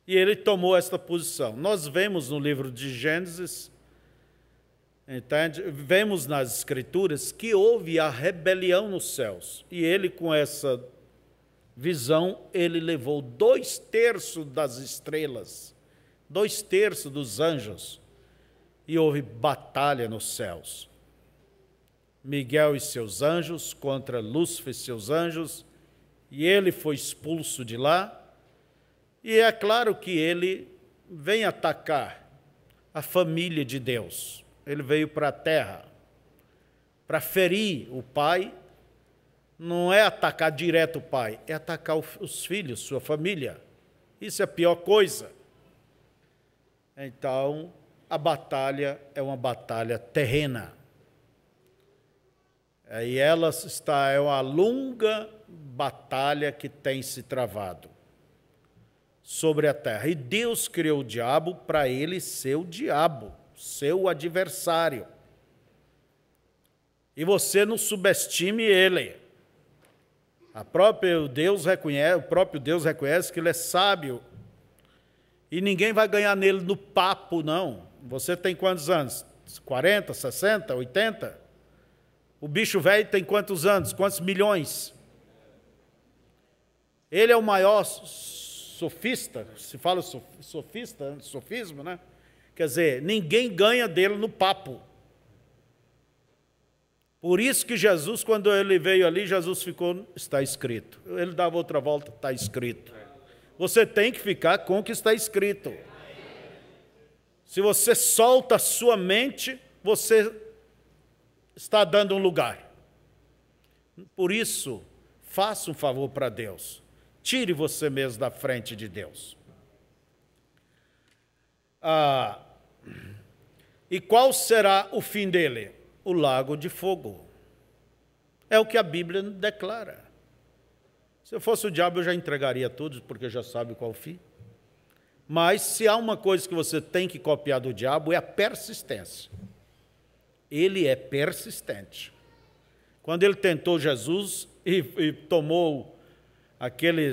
E ele tomou esta posição. Nós vemos no livro de Gênesis, entende? Vemos nas Escrituras que houve a rebelião nos céus. E ele, com essa visão, ele levou 2/3 das estrelas, 2/3 dos anjos, e houve batalha nos céus. Miguel e seus anjos contra Lúcifer e seus anjos, e ele foi expulso de lá. E é claro que ele vem atacar a família de Deus. Ele veio para a terra para ferir o pai. Não é atacar direto o pai, é atacar os filhos, sua família. Isso é a pior coisa. Então, a batalha é uma batalha terrena. E ela é uma longa batalha que tem se travado sobre a terra. E Deus criou o diabo para ele ser o diabo, seu adversário. E você não subestime ele. O próprio Deus reconhece que ele é sábio. E ninguém vai ganhar nele no papo, não. Você tem quantos anos? 40, 60, 80? O bicho velho tem quantos anos? Quantos milhões? Ele é o maior sofista, se fala sofista, sofismo, né? Quer dizer, ninguém ganha dele no papo. Por isso que Jesus, quando ele veio ali, Jesus ficou, está escrito. Ele dava outra volta, está escrito. Você tem que ficar com o que está escrito. Se você solta a sua mente, você está dando um lugar. Por isso, faça um favor para Deus. Tire você mesmo da frente de Deus. E qual será o fim dele? O lago de fogo. É o que a Bíblia declara. Se eu fosse o diabo, eu já entregaria tudo, porque já sabe qual o fim. Mas se há uma coisa que você tem que copiar do diabo, é a persistência. Ele é persistente. Quando ele tentou Jesus e tomou aquele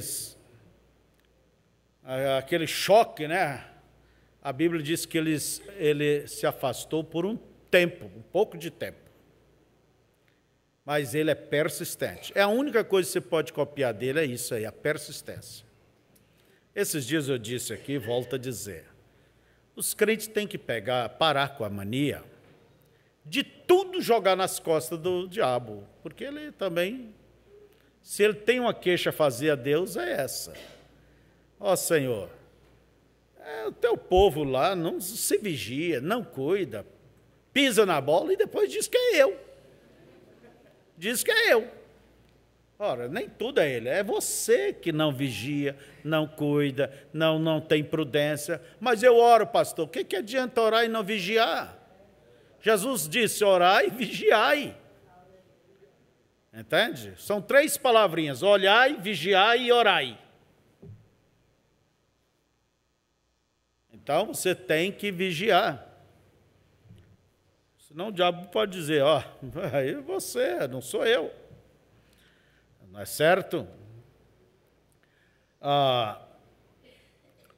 choque, né? A Bíblia diz que ele se afastou por um tempo, um pouco de tempo. Mas ele é persistente. É a única coisa que você pode copiar dele, é isso aí, a persistência. Esses dias eu disse aqui, volto a dizer, os crentes têm que parar com a mania de tudo jogar nas costas do diabo, porque ele também, se ele tem uma queixa a fazer a Deus, é essa. Ó Senhor, o teu povo lá não se vigia, não cuida, pisa na bola e depois diz que é eu. diz que é eu. Ora, nem tudo é ele, é você que não vigia, não cuida, não tem prudência. Mas eu oro, pastor, o que adianta orar e não vigiar? Jesus disse, orai e vigiai. Entende? São 3 palavrinhas, olhai, vigiai e orai. Então, você tem que vigiar. Senão o diabo pode dizer, ó, aí você, não sou eu. Não é certo?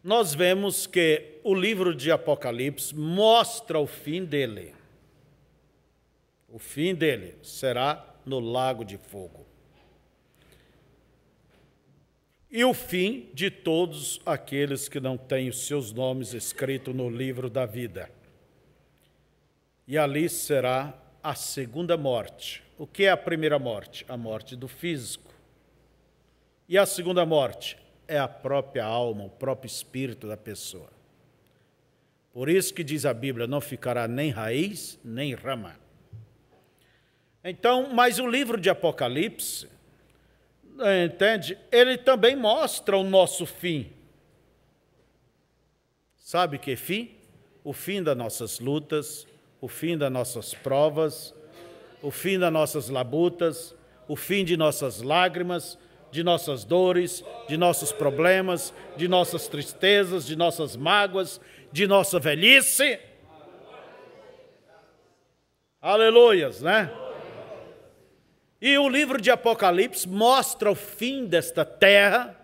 Nós vemos que o livro de Apocalipse mostra o fim dele. O fim dele será no lago de fogo. E o fim de todos aqueles que não têm os seus nomes escritos no livro da vida. E ali será a segunda morte. O que é a primeira morte? A morte do físico. E a segunda morte é a própria alma, o próprio espírito da pessoa. Por isso que diz a Bíblia, não ficará nem raiz, nem rama. Então, mas o livro de Apocalipse, entende? Ele também mostra o nosso fim. Sabe que fim? O fim das nossas lutas, o fim das nossas provas, o fim das nossas labutas, o fim de nossas lágrimas, de nossas dores, de nossos problemas, de nossas tristezas, de nossas mágoas, de nossa velhice. Aleluias, né? E o livro de Apocalipse mostra o fim desta terra,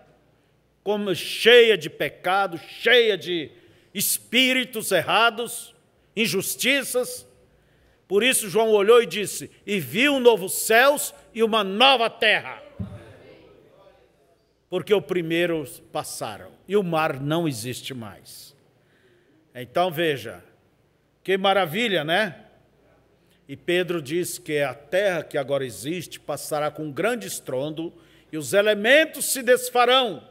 como cheia de pecado, cheia de espíritos errados, injustiças. Por isso João olhou e disse, e viu novos céus e uma nova terra. Porque o primeiro passaram e o mar não existe mais. Então veja, que maravilha, né? E Pedro diz que a terra que agora existe passará com grande estrondo e os elementos se desfarão,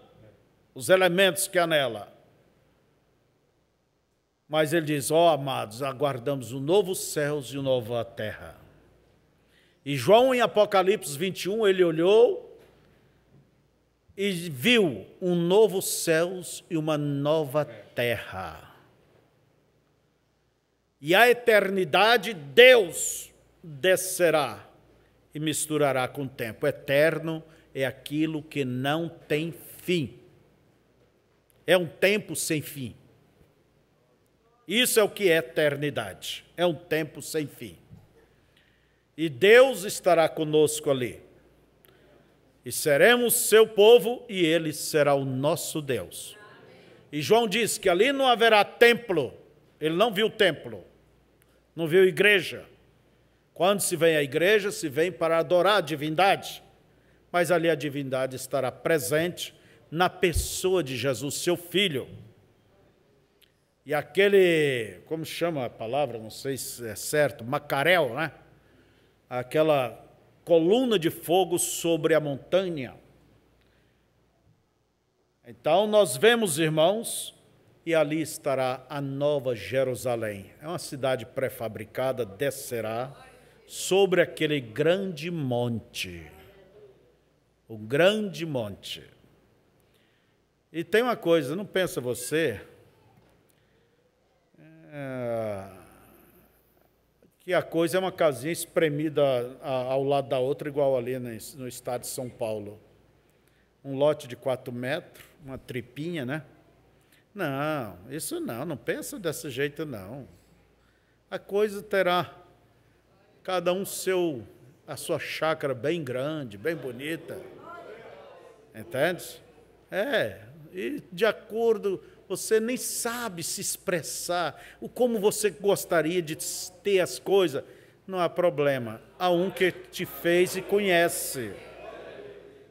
os elementos que há nela. Mas ele diz, ó amados, aguardamos um novo céus e uma nova terra. E João em Apocalipse 21, ele olhou e viu um novo céus e uma nova terra. E a eternidade, Deus descerá e misturará com o tempo. Eterno é aquilo que não tem fim. É um tempo sem fim. Isso é o que é eternidade. É um tempo sem fim. E Deus estará conosco ali. E seremos seu povo e ele será o nosso Deus. E João diz que ali não haverá templo. Ele não viu templo, não viu igreja. Quando se vem à igreja, se vem para adorar a divindade. Mas ali a divindade estará presente na pessoa de Jesus, seu Filho. E aquele, como chama a palavra, não sei se é certo, macarel, né? Aquela coluna de fogo sobre a montanha. Então nós vemos, irmãos, e ali estará a nova Jerusalém. É uma cidade pré-fabricada, descerá sobre aquele grande monte. O grande monte. E tem uma coisa, não pensa você, que a coisa é uma casinha espremida ao lado da outra, igual ali no estado de São Paulo. Um lote de 4 metros, uma tripinha, né? Não, isso não pensa desse jeito não. A coisa terá cada um a sua chácara bem grande, bem bonita. Entende? E de acordo, você nem sabe se expressar, como você gostaria de ter as coisas. Não há problema, há um que te fez e conhece.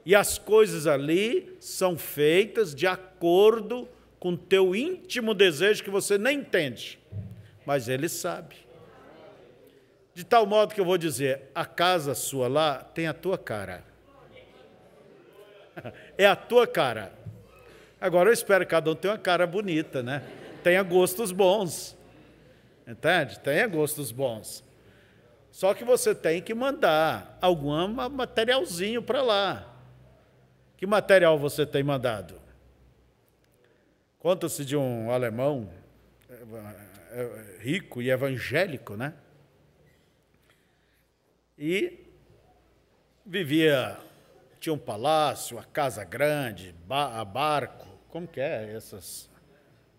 E as coisas ali são feitas de acordo com o teu íntimo desejo que você nem entende, mas ele sabe. De tal modo que eu vou dizer, a casa sua lá tem a tua cara. É a tua cara. Agora eu espero que cada um tenha uma cara bonita, né? Tenha gostos bons. Entende? Tenha gostos bons. Só que você tem que mandar algum materialzinho para lá. Que material você tem mandado? Conta-se de um alemão rico e evangélico, né? E vivia, tinha um palácio, uma casa grande, a barco, como que é essas?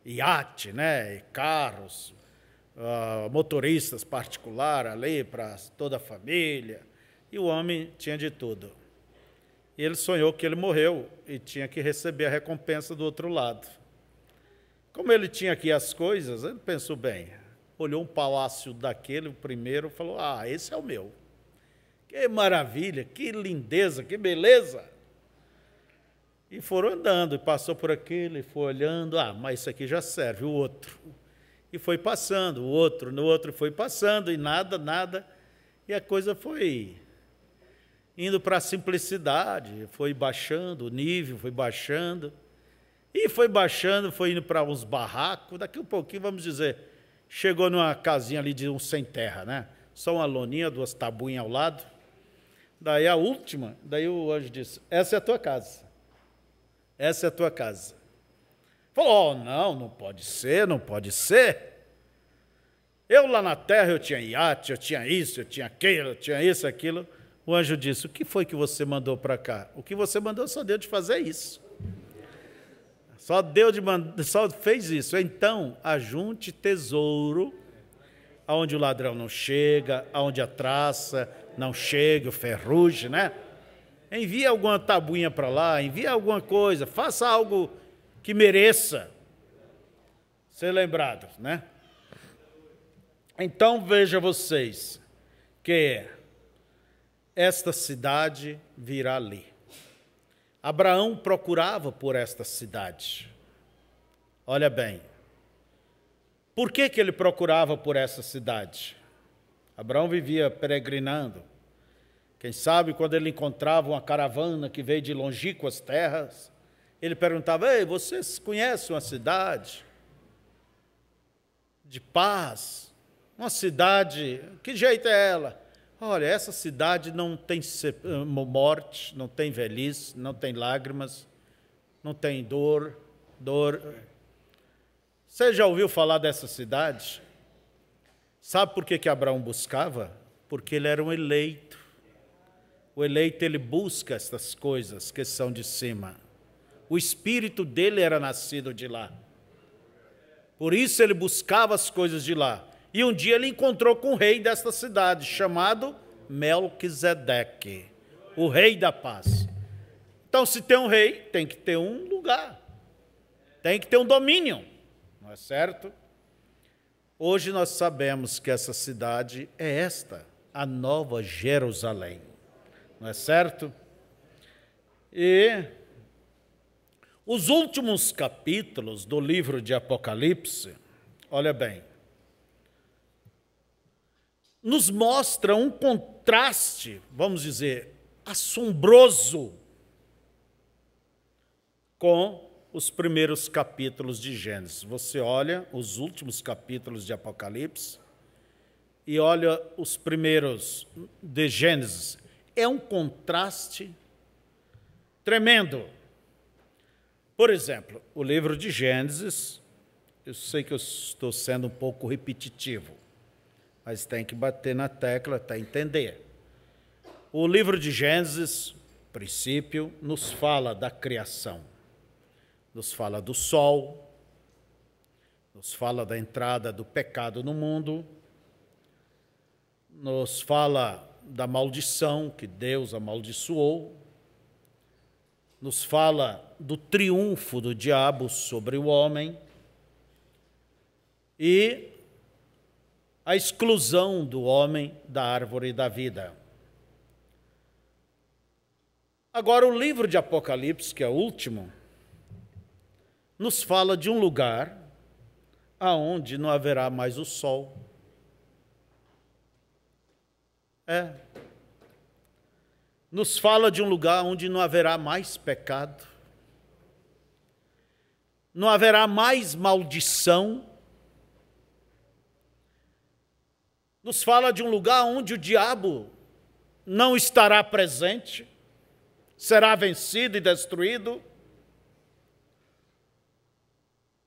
Iate, né? E carros, motoristas particulares ali para toda a família. E o homem tinha de tudo. E ele sonhou que ele morreu e tinha que receber a recompensa do outro lado. Como ele tinha aqui as coisas, ele pensou bem, olhou um palácio daquele, o primeiro, falou, esse é o meu. Que maravilha, que lindeza, que beleza. E foram andando, e passou por aquele, foi olhando, mas isso aqui já serve, o outro. E foi passando, o outro, no outro foi passando, e nada. E a coisa foi indo para a simplicidade, foi baixando, o nível foi baixando. E foi baixando, foi indo para uns barracos, daqui um pouquinho, vamos dizer, chegou numa casinha ali de um sem terra, né? Só uma loninha, 2 tabuinhas ao lado. Daí a última, daí o anjo disse, essa é a tua casa. Essa é a tua casa. Falou, não pode ser, não pode ser. Eu lá na terra, eu tinha iate, eu tinha isso, eu tinha aquilo, eu tinha isso, aquilo. O anjo disse, o que foi que você mandou para cá? O que você mandou só deu de fazer isso. Só fez isso. Então, ajunte tesouro aonde o ladrão não chega, aonde a traça não chega, o ferrugem, né? Envie alguma tabuinha para lá, envie alguma coisa, faça algo que mereça ser lembrado, né? Então, veja vocês que esta cidade virá ali. Abraão procurava por esta cidade. Olha bem, por que ele procurava por essa cidade? Abraão vivia peregrinando. Quem sabe, quando ele encontrava uma caravana que veio de longínquas terras, ele perguntava, ei, vocês conhecem uma cidade de paz? Uma cidade, que jeito é ela? Olha, essa cidade não tem morte, não tem velhice, não tem lágrimas, não tem dor. Você já ouviu falar dessa cidade? Sabe por que Abraão buscava? Porque ele era um eleito. O eleito, ele busca estas coisas que são de cima. O espírito dele era nascido de lá. Por isso ele buscava as coisas de lá. E um dia ele encontrou com o rei desta cidade, chamado Melquisedeque, o rei da paz. Então, se tem um rei, tem que ter um lugar, tem que ter um domínio, não é certo? Hoje nós sabemos que essa cidade é esta, a Nova Jerusalém, não é certo? E os últimos capítulos do livro de Apocalipse, olha bem, nos mostra um contraste, vamos dizer, assombroso com os primeiros capítulos de Gênesis. Você olha os últimos capítulos de Apocalipse e olha os primeiros de Gênesis. É um contraste tremendo. Por exemplo, o livro de Gênesis, eu sei que eu estou sendo um pouco repetitivo, mas tem que bater na tecla até entender. O livro de Gênesis, princípio, nos fala da criação, nos fala do sol, nos fala da entrada do pecado no mundo, nos fala da maldição que Deus amaldiçoou, nos fala do triunfo do diabo sobre o homem e a exclusão do homem da árvore da vida. Agora, o livro de Apocalipse, que é o último, nos fala de um lugar aonde não haverá mais o sol. Nos fala de um lugar onde não haverá mais pecado, não haverá mais maldição, nos fala de um lugar onde o diabo não estará presente, será vencido e destruído,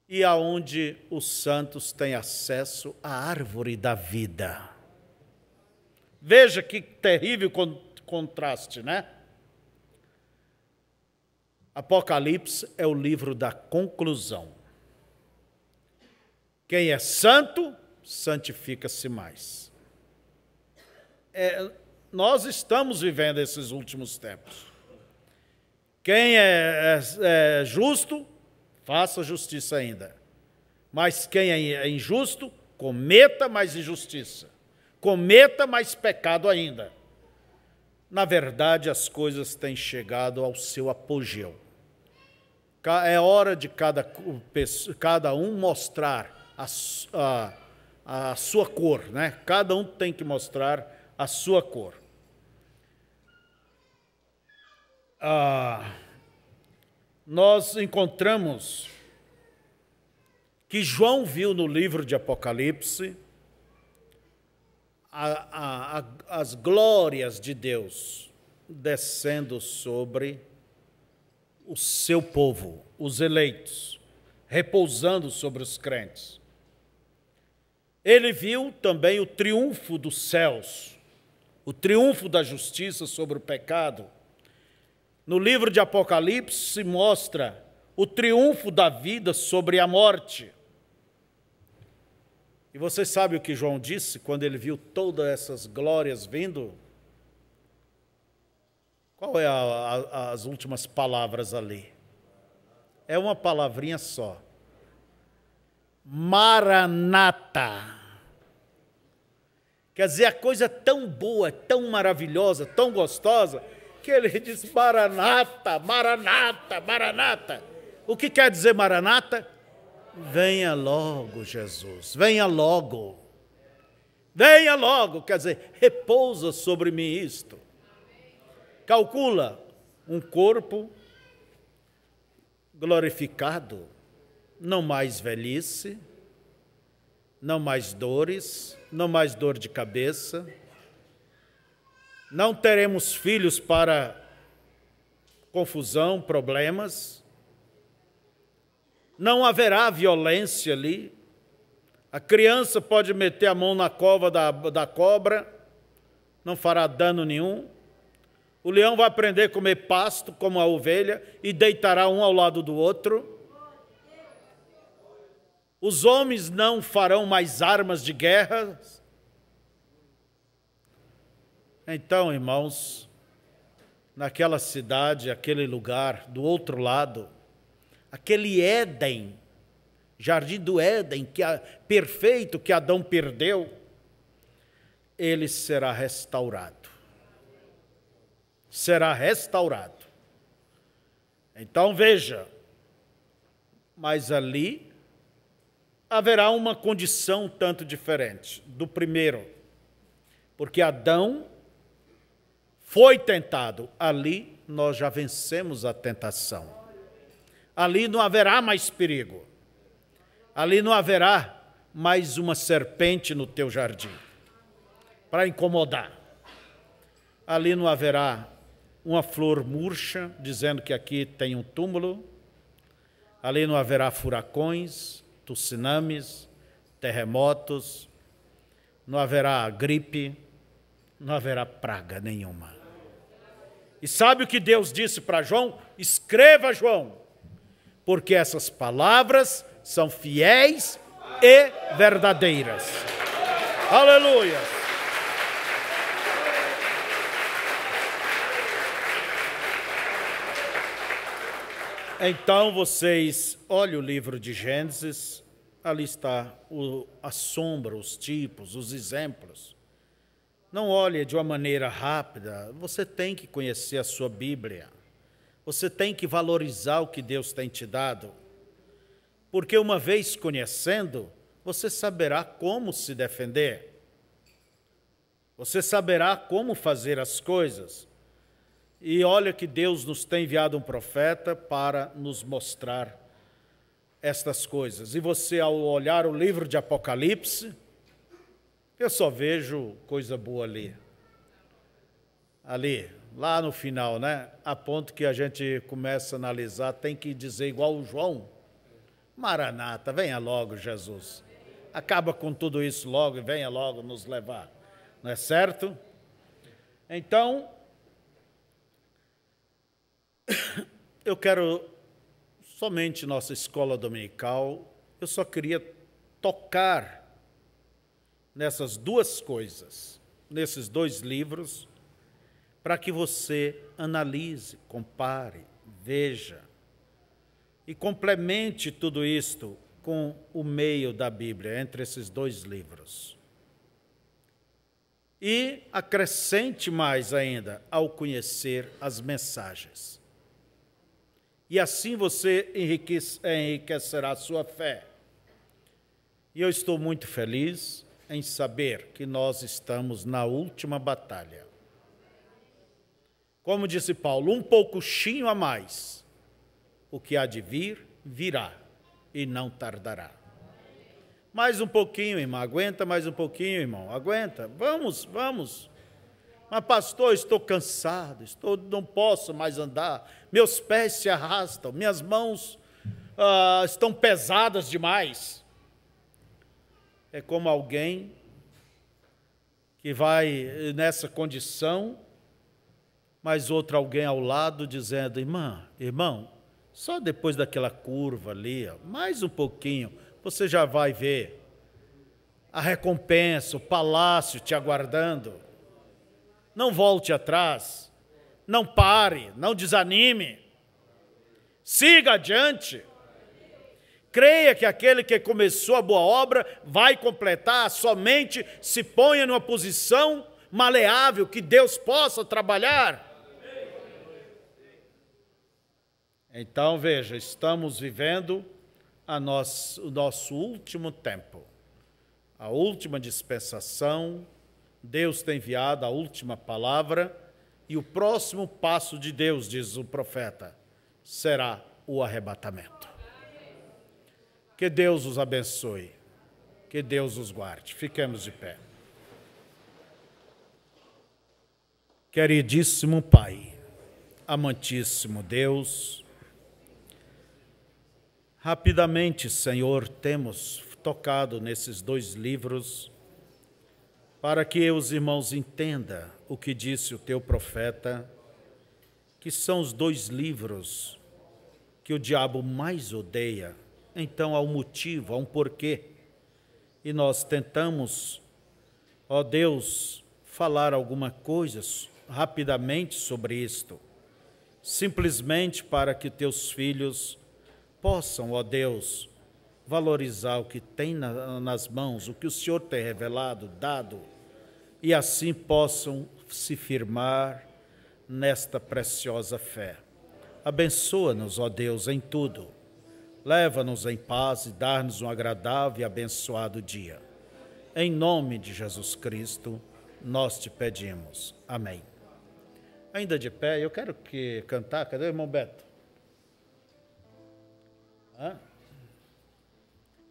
e aonde os santos têm acesso à árvore da vida. Veja que terrível contraste, né? Apocalipse é o livro da conclusão. Quem é santo, santifica-se mais. Nós estamos vivendo esses últimos tempos. Quem é justo, faça justiça ainda. Mas quem é injusto, cometa mais injustiça. Cometa mais pecado ainda. Na verdade, as coisas têm chegado ao seu apogeu. É hora de cada um mostrar a sua cor, né? Cada um tem que mostrar a sua cor. Nós encontramos que João viu no livro de Apocalipse as glórias de Deus descendo sobre o seu povo, os eleitos, repousando sobre os crentes. Ele viu também o triunfo dos céus, o triunfo da justiça sobre o pecado. No livro de Apocalipse se mostra o triunfo da vida sobre a morte. E você sabe o que João disse quando ele viu todas essas glórias vindo? Qual é as últimas palavras ali? É uma palavrinha só. Maranata. Quer dizer, a coisa é tão boa, tão maravilhosa, tão gostosa, que ele diz Maranata, Maranata, Maranata. O que quer dizer Maranata? Venha logo, Jesus, venha logo. Venha logo, quer dizer, repousa sobre mim isto. Calcula um corpo glorificado, não mais velhice, não mais dores, não mais dor de cabeça, não teremos filhos para confusão, problemas, não haverá violência ali, a criança pode meter a mão na cova da cobra, não fará dano nenhum, o leão vai aprender a comer pasto como a ovelha e deitará um ao lado do outro. Os homens não farão mais armas de guerra. Então, irmãos, naquela cidade, aquele lugar, do outro lado, aquele Éden, jardim do Éden, perfeito que Adão perdeu, ele será restaurado. Será restaurado. Então veja, mas ali haverá uma condição tanto diferente do primeiro, porque Adão foi tentado, ali nós já vencemos a tentação. Ali não haverá mais perigo, ali não haverá mais uma serpente no teu jardim para incomodar, ali não haverá uma flor murcha, dizendo que aqui tem um túmulo, ali não haverá furacões, tsunamis, terremotos, não haverá gripe, não haverá praga nenhuma. E sabe o que Deus disse para João? Escreva, João, porque essas palavras são fiéis e verdadeiras. Aleluia! Então vocês olhem o livro de Gênesis, ali está a sombra, os tipos, os exemplos. Não olhe de uma maneira rápida, você tem que conhecer a sua Bíblia. Você tem que valorizar o que Deus tem te dado. Porque uma vez conhecendo, você saberá como se defender. Você saberá como fazer as coisas. E olha que Deus nos tem enviado um profeta para nos mostrar estas coisas. E você, ao olhar o livro de Apocalipse, Eu só vejo coisa boa ali. Ali, lá no final, né? A ponto que a gente começa a analisar, tem que dizer igual o João: Maranata, venha logo, Jesus. Acaba com tudo isso logo e venha logo nos levar. Não é certo? Então, eu quero somente nossa escola dominical, eu só queria tocar nessas duas coisas, nesses dois livros, para que você analise, compare, veja e complemente tudo isto com o meio da Bíblia, entre esses dois livros. E acrescente mais ainda ao conhecer as mensagens. E assim você enriquecerá a sua fé. E eu estou muito feliz em saber que nós estamos na última batalha. Como disse Paulo, um pouquinho a mais. O que há de vir, virá e não tardará. Mais um pouquinho, irmão, aguenta mais um pouquinho, irmão, aguenta, vamos. Mas pastor, estou cansado, não posso mais andar, meus pés se arrastam, minhas mãos estão pesadas demais. É como alguém que vai nessa condição, mas outro alguém ao lado dizendo: irmão, só depois daquela curva ali, mais um pouquinho, você já vai ver a recompensa, o palácio te aguardando. Não volte atrás, não pare, não desanime, siga adiante. Creia que aquele que começou a boa obra vai completar, somente se ponha numa posição maleável, que Deus possa trabalhar. Então, veja, estamos vivendo o nosso último tempo, a última dispensação. Deus tem enviado a última palavra e o próximo passo de Deus, diz o profeta, será o arrebatamento. Que Deus os abençoe, que Deus os guarde. Fiquemos de pé. Queridíssimo Pai, amantíssimo Deus, rapidamente, Senhor, temos tocado nesses dois livros para que os irmãos entendam o que disse o teu profeta, que são os dois livros que o diabo mais odeia. Então há um motivo, há um porquê. E nós tentamos, ó Deus, falar alguma coisa rapidamente sobre isto, simplesmente para que teus filhos possam, ó Deus, valorizar o que tem nas mãos, o que o Senhor tem revelado, dado, e assim possam se firmar nesta preciosa fé. Abençoa-nos, ó Deus, em tudo. Leva-nos em paz e dá-nos um agradável e abençoado dia. Em nome de Jesus Cristo, nós te pedimos. Amém. Ainda de pé, eu quero cantar. Cadê o irmão Beto?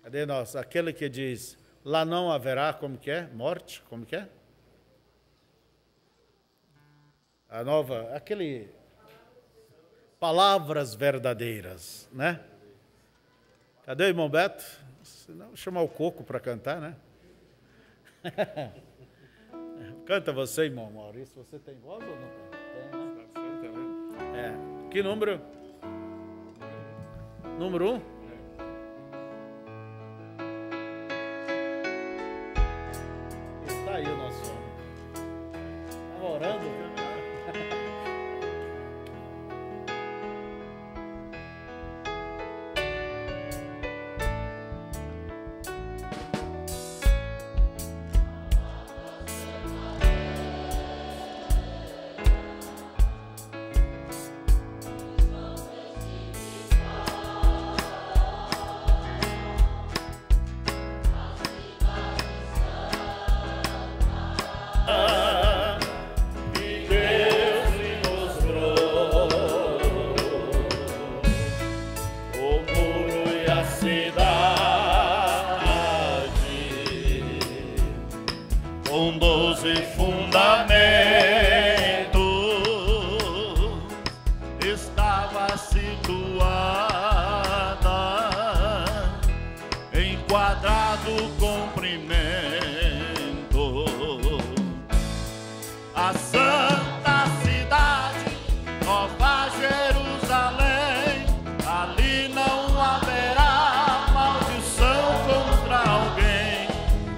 Cadê nós? Aquele que diz, lá não haverá, como que é? Morte? Como que é? A nova, aquele... Palavras verdadeiras, né? Cadê o irmão Beto? Senão, vou chamar o Coco para cantar, né? Canta você, irmão Maurício. Você tem voz ou não tem? Tem, né? É. Que número? Número 1? Está aí o nosso homem. Estava orando, com 12 fundamentos, estava situada em quadrado comprimento. A santa cidade, Nova Jerusalém, ali não haverá maldição contra alguém.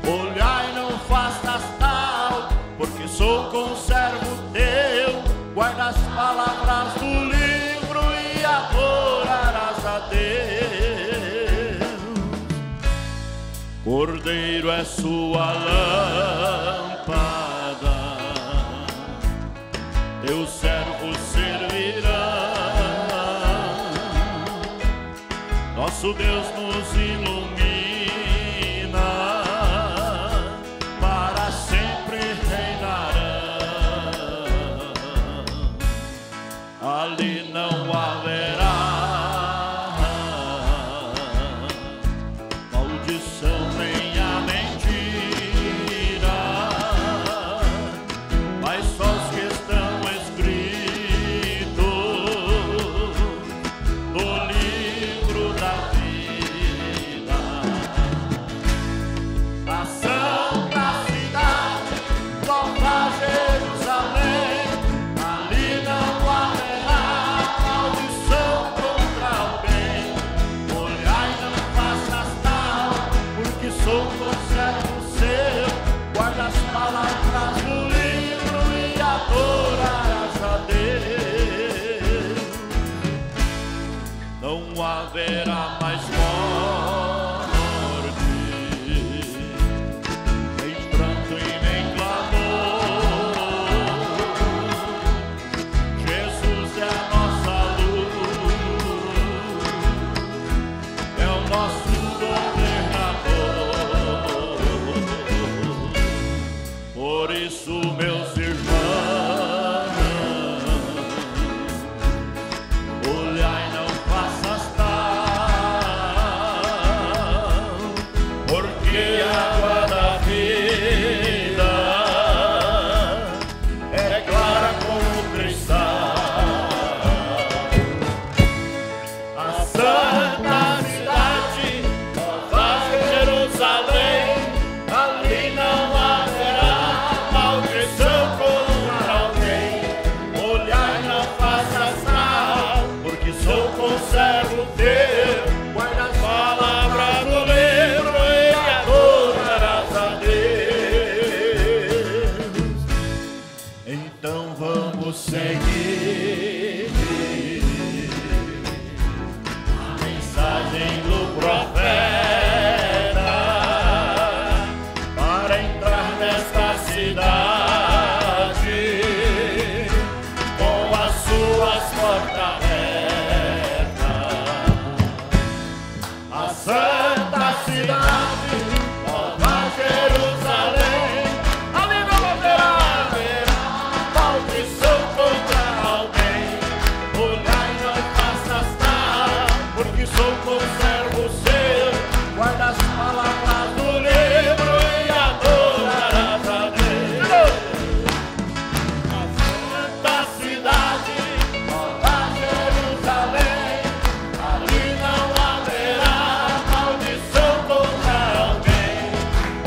Olhai, não faças tal, porque sou conservo teu. Guarda as palavras do livro e adorarás a Deus. Cordeiro é sua lâmpada, teus servos servirão. Nosso Deus nos ilumina, para sempre reinarão. Ali não haverá maldição nem a mentira, mas só os que estão escritos no livro da vida. A santa cidade, Nova Jerusalém, ali não haverá maldição contra alguém. Olhai, não faças tal, porque sou conservo seu. Guarda as palavras do livro e adorarás a Deus. Não haverá mais morte, nem pranto e nem clamor. Jesus é a nossa luz, é o nosso governador. Por isso, meus irmãos, olhai, não faças tal, porque a água da vida é clara como cristal. A santa cidade, Nova Jerusalém, ali não haverá maldição contra alguém. Olhai, não faças tal, porque sou conservo teu. Guarda as palavras do livro e adorarás a Deus. Então vamos seguir a mensagem do profeta, para entrar nesta cidade com as suas portas abertas. A santa cidade, Nova Jerusalém, ali não haverá maldição contra alguém. Olhai, não faças tal, porque sou conservo seu. Guarda as palavras do livro e adorarás a Deus. A santa cidade, Nova Jerusalém, ali não haverá maldição contra alguém.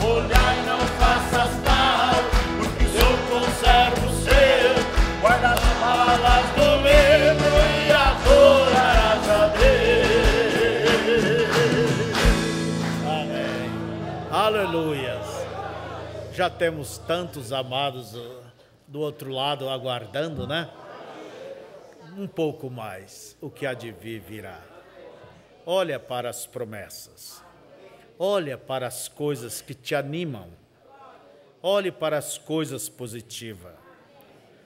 Olhai, não faças tal, porque sou conservo seu. Guarda as palavras do livro e adorarás a Deus. Amém. Aleluias. Já temos tantos amados do outro lado aguardando, né? Um pouco mais, o que há de vir virá. Olha para as promessas. Olha para as coisas que te animam. Olhe para as coisas positivas.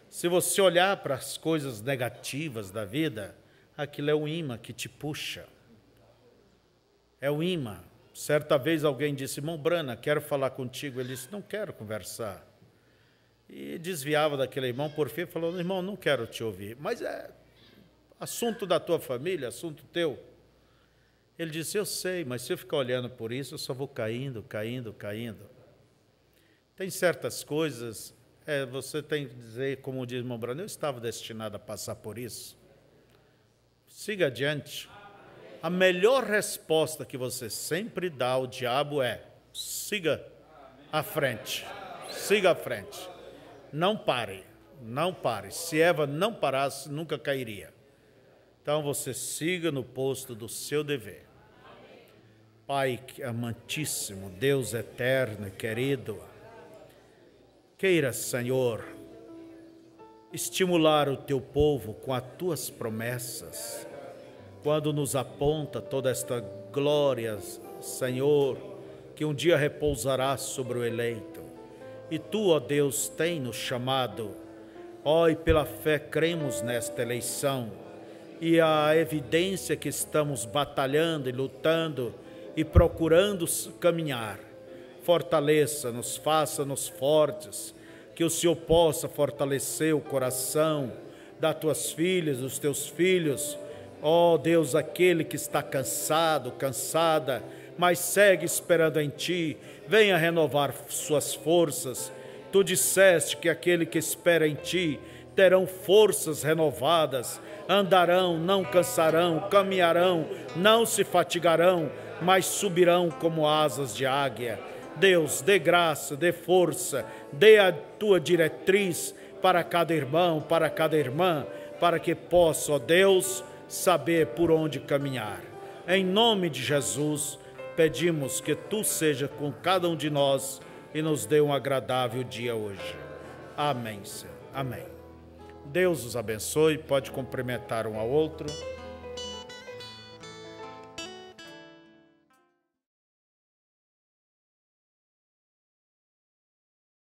Se você olhar para as coisas negativas da vida, aquilo é um imã que te puxa. É um imã. Certa vez alguém disse: irmão Brana, quero falar contigo. Ele disse: não quero conversar. E desviava daquele irmão, por fim falou: irmão, não quero te ouvir. Mas é assunto da tua família, assunto teu. Ele disse: eu sei, mas se eu ficar olhando por isso, eu só vou caindo, caindo, caindo. Tem certas coisas, você tem que dizer, como diz o irmão Bruno, eu estava destinado a passar por isso. Siga adiante. A melhor resposta que você sempre dá ao diabo é: siga à frente. Siga à frente. Não pare. Não pare. Se Eva não parasse, nunca cairia. Então você siga no posto do seu dever. Pai amantíssimo, Deus eterno e querido, queira, Senhor, estimular o teu povo com as tuas promessas, quando nos aponta toda esta glória, Senhor, que um dia repousará sobre o eleito. E tu, ó Deus, tem nos chamado, ó, e pela fé cremos nesta eleição, e a evidência que estamos batalhando e lutando e procurando caminhar. Fortaleça-nos, faça-nos fortes, que o Senhor possa fortalecer o coração das tuas filhas, dos teus filhos. Ó Deus, aquele que está cansado, cansada, mas segue esperando em Ti, venha renovar suas forças. Tu disseste que aquele que espera em Ti terão forças renovadas, andarão, não cansarão, caminharão, não se fatigarão, mas subirão como asas de águia. Deus, dê graça, dê força, dê a Tua diretriz para cada irmão, para cada irmã, para que possa, ó Deus, saber por onde caminhar. Em nome de Jesus, pedimos que Tu seja com cada um de nós e nos dê um agradável dia hoje. Amém, Senhor. Amém. Deus os abençoe. Pode cumprimentar um ao outro.